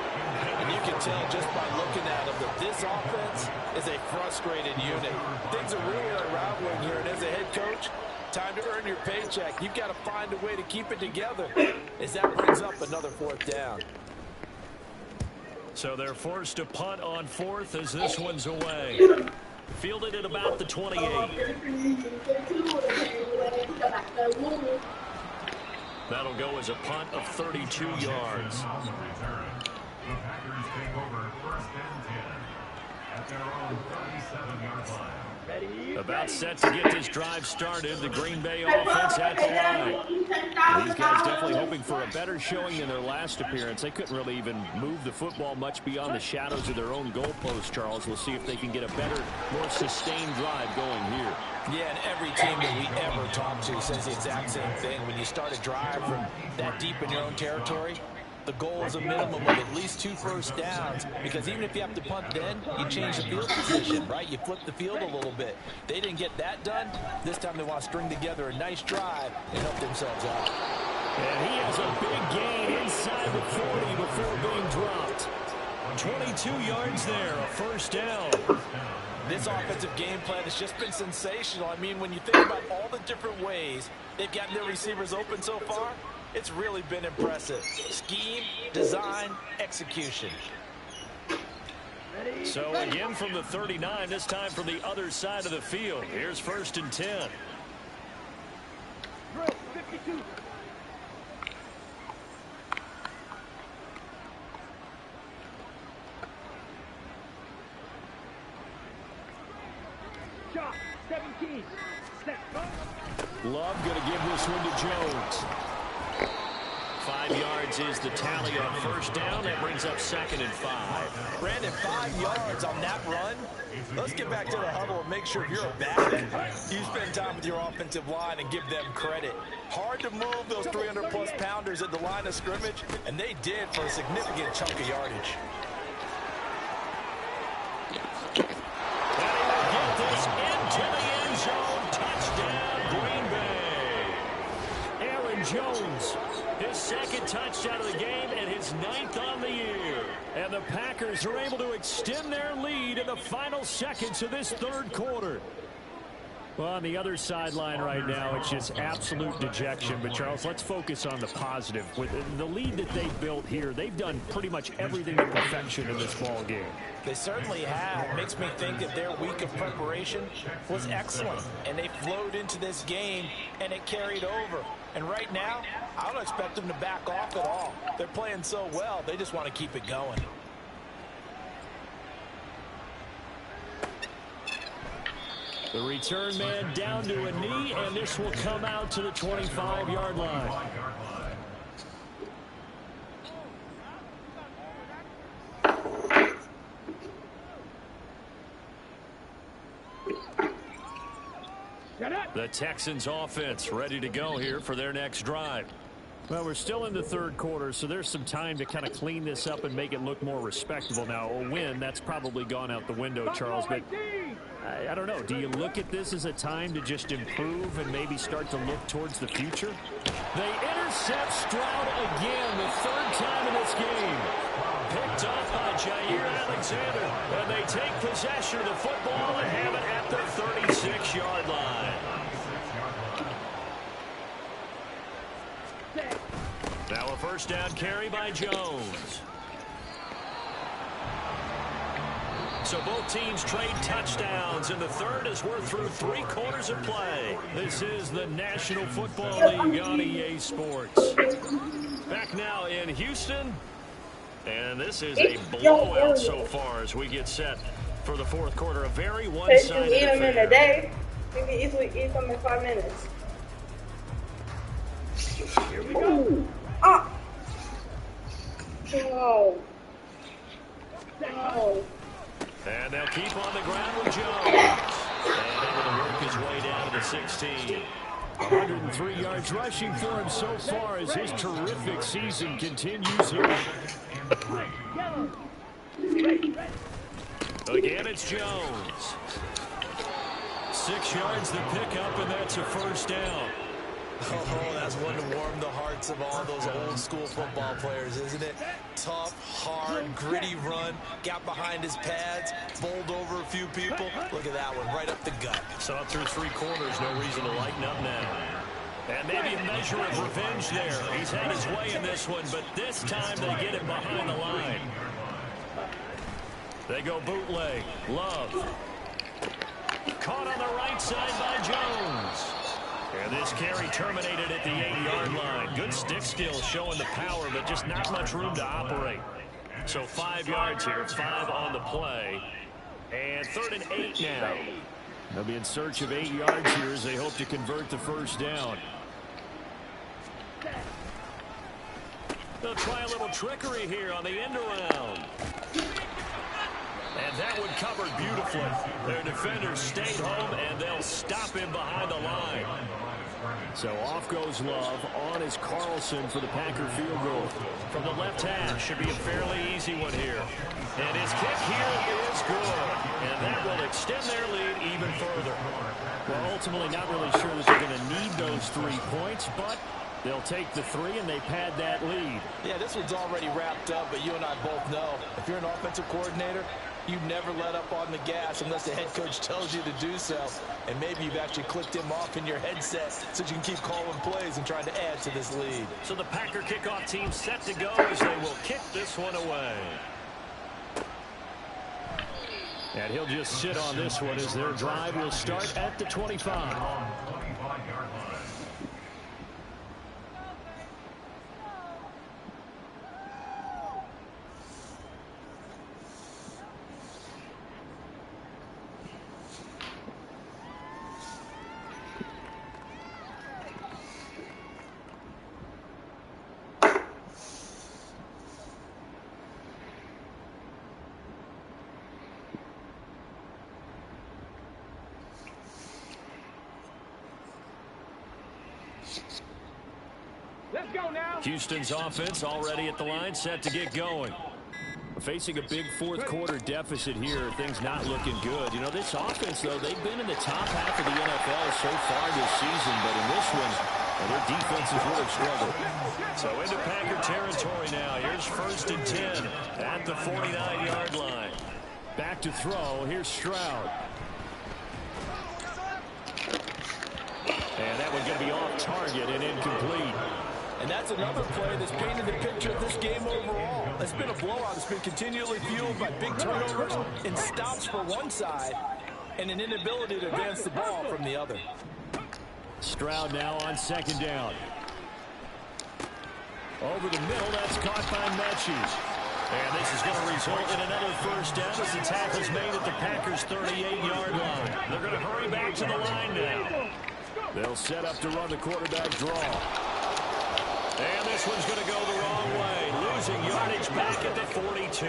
And you can tell just by looking at them that this offense is a frustrated unit. Things are really unraveling here, and as a head coach, time to earn your paycheck. You've got to find a way to keep it together as that brings up another 4th down. So they're forced to punt on 4th as this one's away. Fielded at about the 28. That'll go as a punt of 32 yards. The Packers take over 1st and 10 at their own 37-yard line. About set to get this drive started, the Green Bay offense at the line. These guys definitely hoping for a better showing than their last appearance. They couldn't really even move the football much beyond the shadows of their own goalpost, Charles. We'll see if they can get a better, more sustained drive going here. Yeah, and every team that we ever talk to says the exact same thing. When you start a drive from that deep in your own territory, the goal is a minimum of at least 2 first downs, because even if you have to punt then, you change the field position, right? You flip the field a little bit. They didn't get that done. This time they want to string together a nice drive and help themselves out. And he has a big gain inside the 40 before being dropped. 22 yards there, a first down. This offensive game plan has just been sensational. I mean, when you think about all the different ways they've gotten their receivers open so far, it's really been impressive. Scheme, design, execution. So again from the 39, this time from the other side of the field. Here's 1st and 10. 52. Shot, 17. Set. Love going to give this one to Jones. 5 yards is the tally on first down. That brings up 2nd and 5. Brandon, 5 yards on that run. Let's get back to the huddle and make sure if you're a back, you spend time with your offensive line and give them credit. Hard to move those 300-plus pounders at the line of scrimmage, and they did for a significant chunk of yardage. And he will get this into the end zone. Touchdown, Green Bay. Aaron Jones. His 2nd touchdown of the game and his 9th on the year. And the Packers are able to extend their lead in the final seconds of this 3rd quarter. Well, on the other sideline right now, it's just absolute dejection. But, Charles, let's focus on the positive. With the lead that they built here, they've done pretty much everything to perfection in this ball game. They certainly have. Makes me think that their week of preparation was excellent. And they flowed into this game, and it carried over. And right now, I don't expect them to back off at all. They're playing so well, they just want to keep it going. The return man down to a knee, and this will come out to the 25-yard line. The Texans offense ready to go here for their next drive. Well, we're still in the 3rd quarter, so there's some time to kind of clean this up and make it look more respectable. Now, a win, that's probably gone out the window, Charles, but I don't know. Do you look at this as a time to just improve and maybe start to look towards the future? They intercept Stroud again, the 3rd time in this game. Picked off by Jair Alexander, and they take possession of the football and have it at the 36-yard line. Now a first down carry by Jones. So both teams trade touchdowns in the 3rd as we're through 3 quarters of play. This is the National Football League on EA Sports. Back now in Houston. And this is a blowout so far as we get set for the 4th quarter. A very one-sided eat them in a affair. day. You can easily eat them in 5 minutes. Here we go. Ah! No. No. And they'll keep on the ground with Jones. And able to work his way down to the 16. 103 yards rushing for him so far as his terrific season continues here. Again, it's Jones. 6 yards the pickup, and that's a first down. Oh, that's one to warm the hearts of all those old school football players, isn't it? Tough, hard, gritty run, got behind his pads, bowled over a few people. Look at that one, right up the gut. So up through 3 quarters, no reason to lighten up now. And maybe a measure of revenge there. He's had his way in this one, but this time they get him behind the line. They go bootleg. Love. Caught on the right side by Jones. And this carry terminated at the 8-yard line. Good stick skills showing the power, but just not much room to operate. So 5 yards here, 5 on the play. And 3rd and 8 now. They'll be in search of 8 yards here as they hope to convert the first down. They'll try a little trickery here on the end around. And that one covered beautifully. Their defenders stayed home, and they'll stop him behind the line. So off goes Love. On is Carlson for the Packer field goal. From the left half, should be a fairly easy one here. And his kick here is good. And that will extend their lead even further. Well, ultimately not really sure that they're going to need those 3 points, but they'll take the 3 and they pad that lead. Yeah, this one's already wrapped up, but you and I both know if you're an offensive coordinator, you never let up on the gas unless the head coach tells you to do so. And maybe you've actually clicked him off in your headset so you can keep calling plays and trying to add to this lead. So the Packer kickoff team set to go as they will kick this one away. And he'll just sit on this one as their drive will start at the 25. Let's go now. Houston's offense already at the line, set to get going. Facing a big 4th quarter deficit here, things not looking good. You know, this offense, though, they've been in the top half of the NFL so far this season, but in this one, well, their defense has really struggled. So into Packer territory now. Here's 1st and 10 at the 49-yard line. Back to throw. Here's Stroud. And that one's going to be off target and incomplete. And that's another play that's painted the picture of this game overall. It's been a blowout. It's been continually fueled by big turnovers and stops for one side and an inability to advance the ball from the other. Stroud now on 2nd down. Over the middle, that's caught by Mechie. And this is going to result in another first down as the tackle's made at the Packers' 38-yard line. They're going to hurry back to the line now. They'll set up to run the quarterback draw. And this one's going to go the wrong way. Losing yardage back at the 42.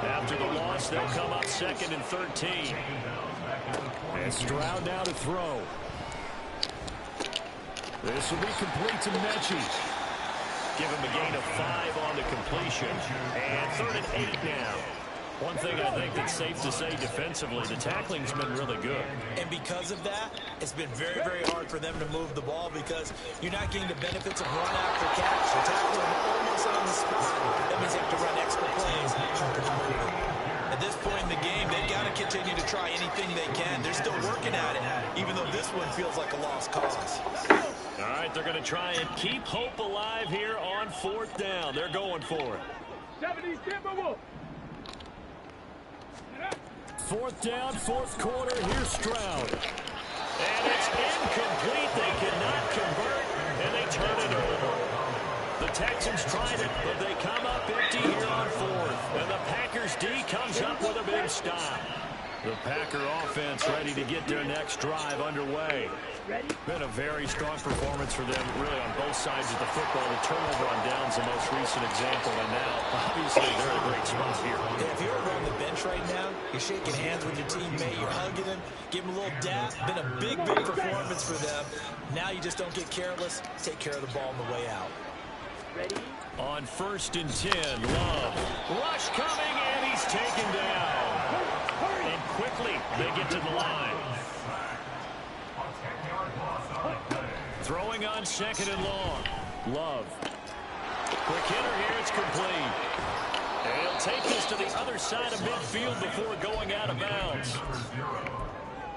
After the loss, they'll come up 2nd and 13. And Stroud now to throw. This will be complete to Mechie. Give him a gain of 5 on the completion. And 3rd and 8 now. One thing I think that's safe to say defensively, the tackling's been really good. And because of that, it's been very, very hard for them to move the ball because you're not getting the benefits of run after catch. You're tackling almost on the spot. That means you have to run extra plays. At this point in the game, they've got to continue to try anything they can. They're still working at it, even though this one feels like a lost cause. All right, they're going to try and keep hope alive here on 4th down. They're going for it. 4th down, 4th quarter. Here's Stroud. And it's incomplete. They cannot convert, and they turn it over. The Texans tried it, but they come up empty here on 4th. And the Packers D comes up with a big stop. The Packer offense ready to get their next drive underway. Been a very strong performance for them, really, on both sides of the football. The turnover on downs the most recent example, and now, obviously, they're in a great spot here. Yeah, if you're on the bench right now, you're shaking hands with your teammate, you're hugging him, give him a little dap. Been a big, big performance for them. Now you just don't get careless. Take care of the ball on the way out. Ready? On 1st and 10, Love. Rush coming, and he's taken down. And quickly, they get to the line. Throwing on 2nd and long. Love. Quick hitter here. It's complete. And he'll take this to the other side of midfield before going out of bounds.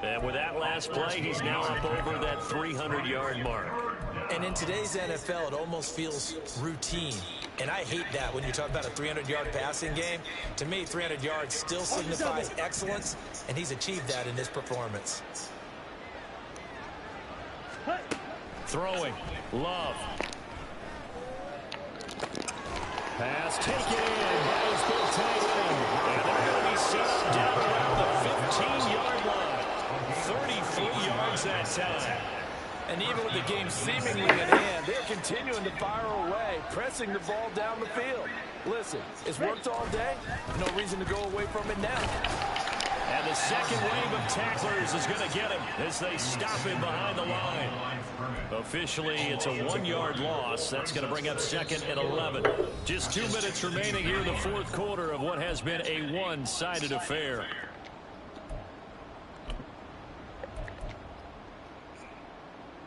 And with that last play, he's now up over that 300-yard mark. And in today's NFL, it almost feels routine. And I hate that when you talk about a 300-yard passing game. To me, 300 yards still signifies excellence, and he's achieved that in this performance. Throwing. Love. Pass taken in by his big tight end. And they're going to be set down around the 15-yard line. 33 yards that time. And even with the game seemingly in hand, they're continuing to fire away, pressing the ball down the field. Listen, it's worked all day. No reason to go away from it now. And the second wave of tacklers is going to get him as they stop him behind the line. Officially, it's a 1-yard loss. That's going to bring up 2nd and 11. Just 2 minutes remaining here in the fourth quarter of what has been a one-sided affair.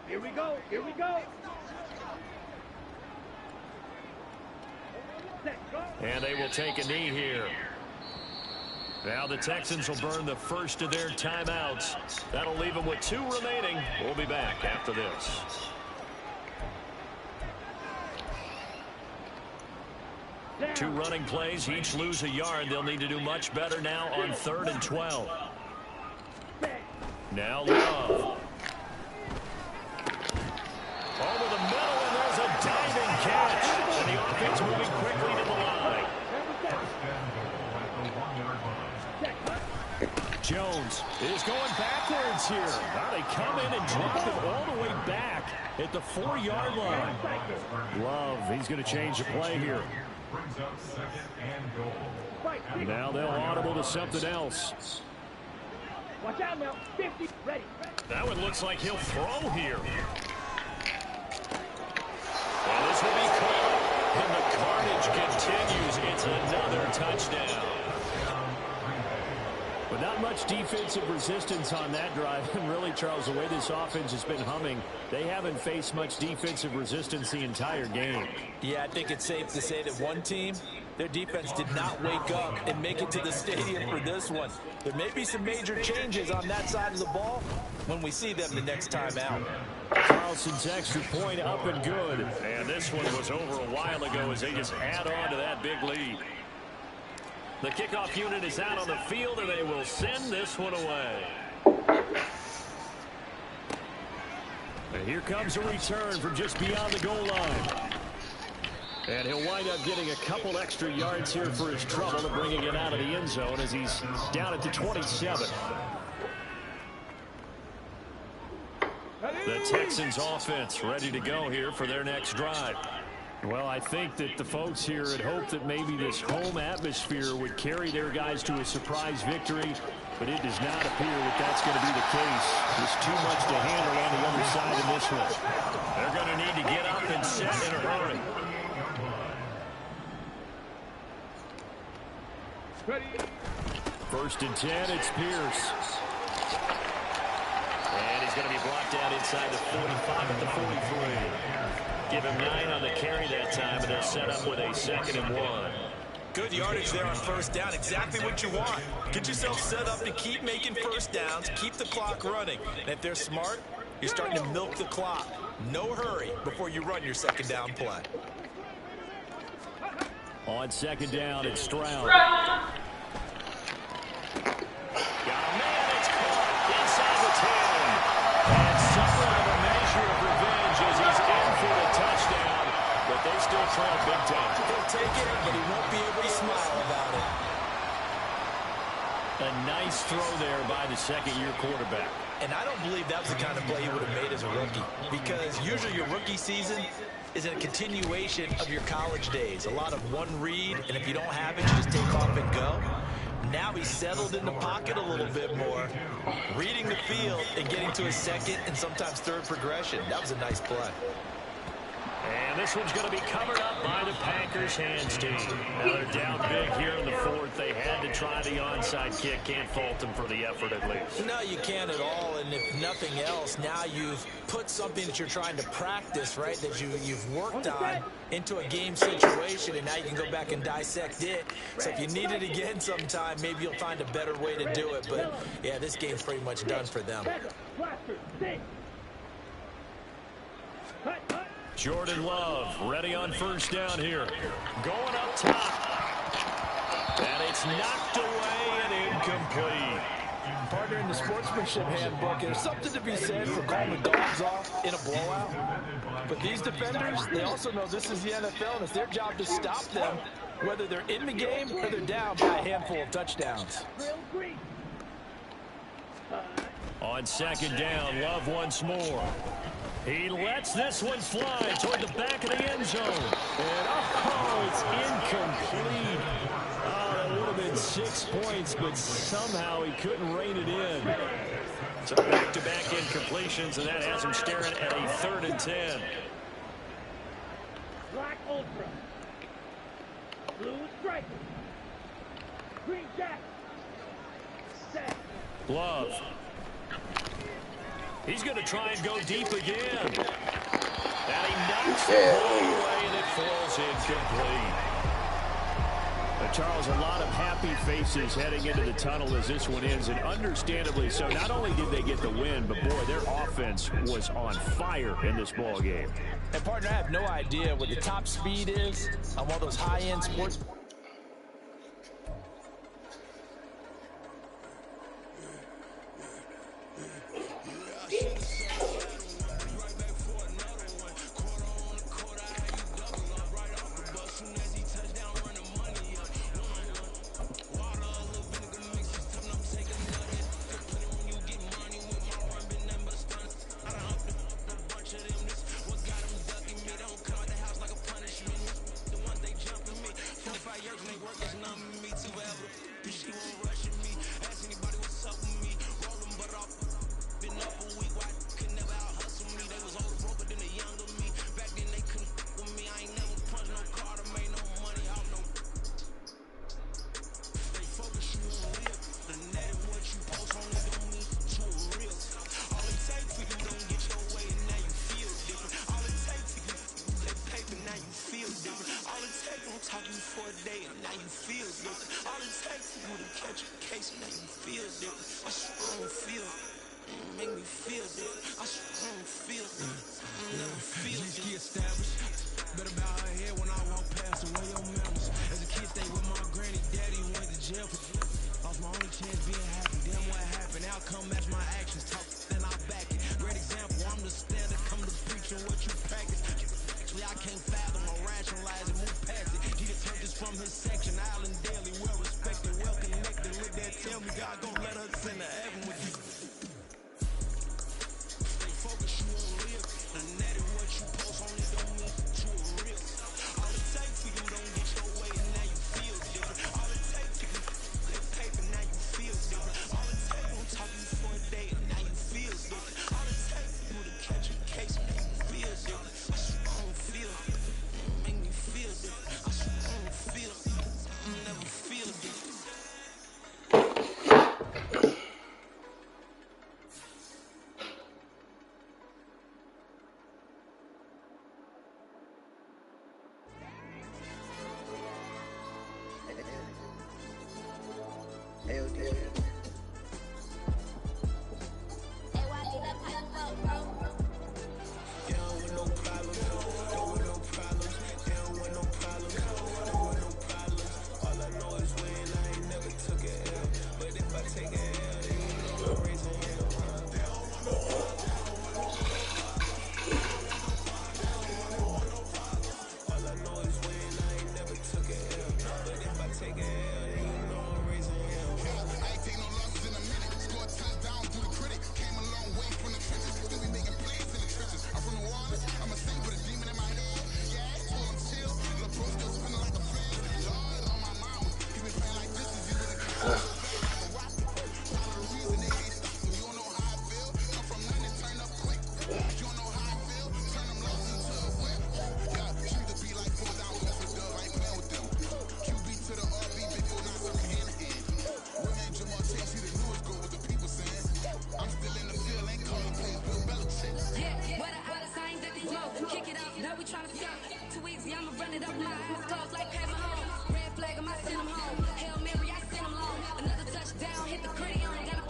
Here we go. Here we go. And they will take a knee here. Now the Texans will burn the first of their timeouts. That'll leave them with 2 remaining. We'll be back after this. Two running plays, each lose a yard. They'll need to do much better now on 3rd and 12. Now Love. Over the middle, and there's a diving catch. And the offense moving quickly to the line. Jones is going backwards here. Now they come in and drop it all the way back at the 4-yard line. Love, he's going to change the play here. Now they'll audible to something else. Watch out now. 50, ready. That one looks like he'll throw here. And this will be caught. And the carnage continues. It's another touchdown. But not much defensive resistance on that drive. And really, Charles, the way this offense has been humming, they haven't faced much defensive resistance the entire game. Yeah, I think it's safe to say that one team, their defense did not wake up and make it to the stadium for this one. There may be some major changes on that side of the ball when we see them the next time out. Carlson's extra point up and good. And this one was over a while ago as they just add on to that big lead. The kickoff unit is out on the field, and they will send this one away. And here comes a return from just beyond the goal line. And he'll wind up getting a couple extra yards here for his trouble and bringing it out of the end zone as he's down at the 27. The Texans offense ready to go here for their next drive. Well, I think that the folks here had hoped that maybe this home atmosphere would carry their guys to a surprise victory, but it does not appear that that's going to be the case. There's too much to handle on the other side of this one. They're going to need to get up and set in a hurry. First and 10, it's Pierce. And he's going to be brought down inside the 45 at the 43. Give him 9 on the carry that time, and they'll set up with a 2nd and 1. Good yardage there on first down. Exactly what you want. Get yourself set up to keep making first downs, keep the clock running. And if they're smart, you're starting to milk the clock. No hurry before you run your 2nd down play. On 2nd down, it's Stroud. Trail big time. He'll take it, but he won't be able to smile about it. A nice throw there by the 2nd-year quarterback. And I don't believe that was the kind of play he would have made as a rookie, because usually your rookie season is a continuation of your college days. A lot of one read, and if you don't have it, you just take off and go. Now he's settled in the pocket a little bit more, reading the field and getting to his 2nd and sometimes 3rd progression. That was a nice play. And this one's going to be covered up by the Packers hands team. Now they're down big here in the fourth. They had to try the onside kick. Can't fault them for the effort at least. No, you can't at all. And if nothing else, now you've put something that you're trying to practice, right, that you've worked on into a game situation, and now you can go back and dissect it. So if you need it again sometime, maybe you'll find a better way to do it. But, yeah, this game's pretty much done for them. Jordan Love ready on first down here. Going up top. And it's knocked away and incomplete. Partner, in the sportsmanship handbook, there's something to be said for calling the dogs off in a blowout. But these defenders, they also know this is the NFL, and it's their job to stop them, whether they're in the game or they're down by a handful of touchdowns. On second down, Love once more. He lets this one fly toward the back of the end zone. And, oh, it's incomplete. Oh, that would have been 6 points, but somehow he couldn't rein it in. So back-to-back incompletions, and that has him staring at a 3rd and 10. Black Ultra. Blue Striker. Green Jack. Set. Love. He's going to try and go deep again. And he knocks the ball away, and it falls incomplete. Charles, a lot of happy faces heading into the tunnel as this one ends, and understandably so. Not only did they get the win, but, boy, their offense was on fire in this ball game. And, partner, I have no idea what the top speed is on one of those high-end sports. now we tryna stop. Too easy, I'ma run it up my eyes closed like Pat Mahomes. Red flag, I send him home. Hail Mary, I send him home. Another touchdown, hit the gritty on it.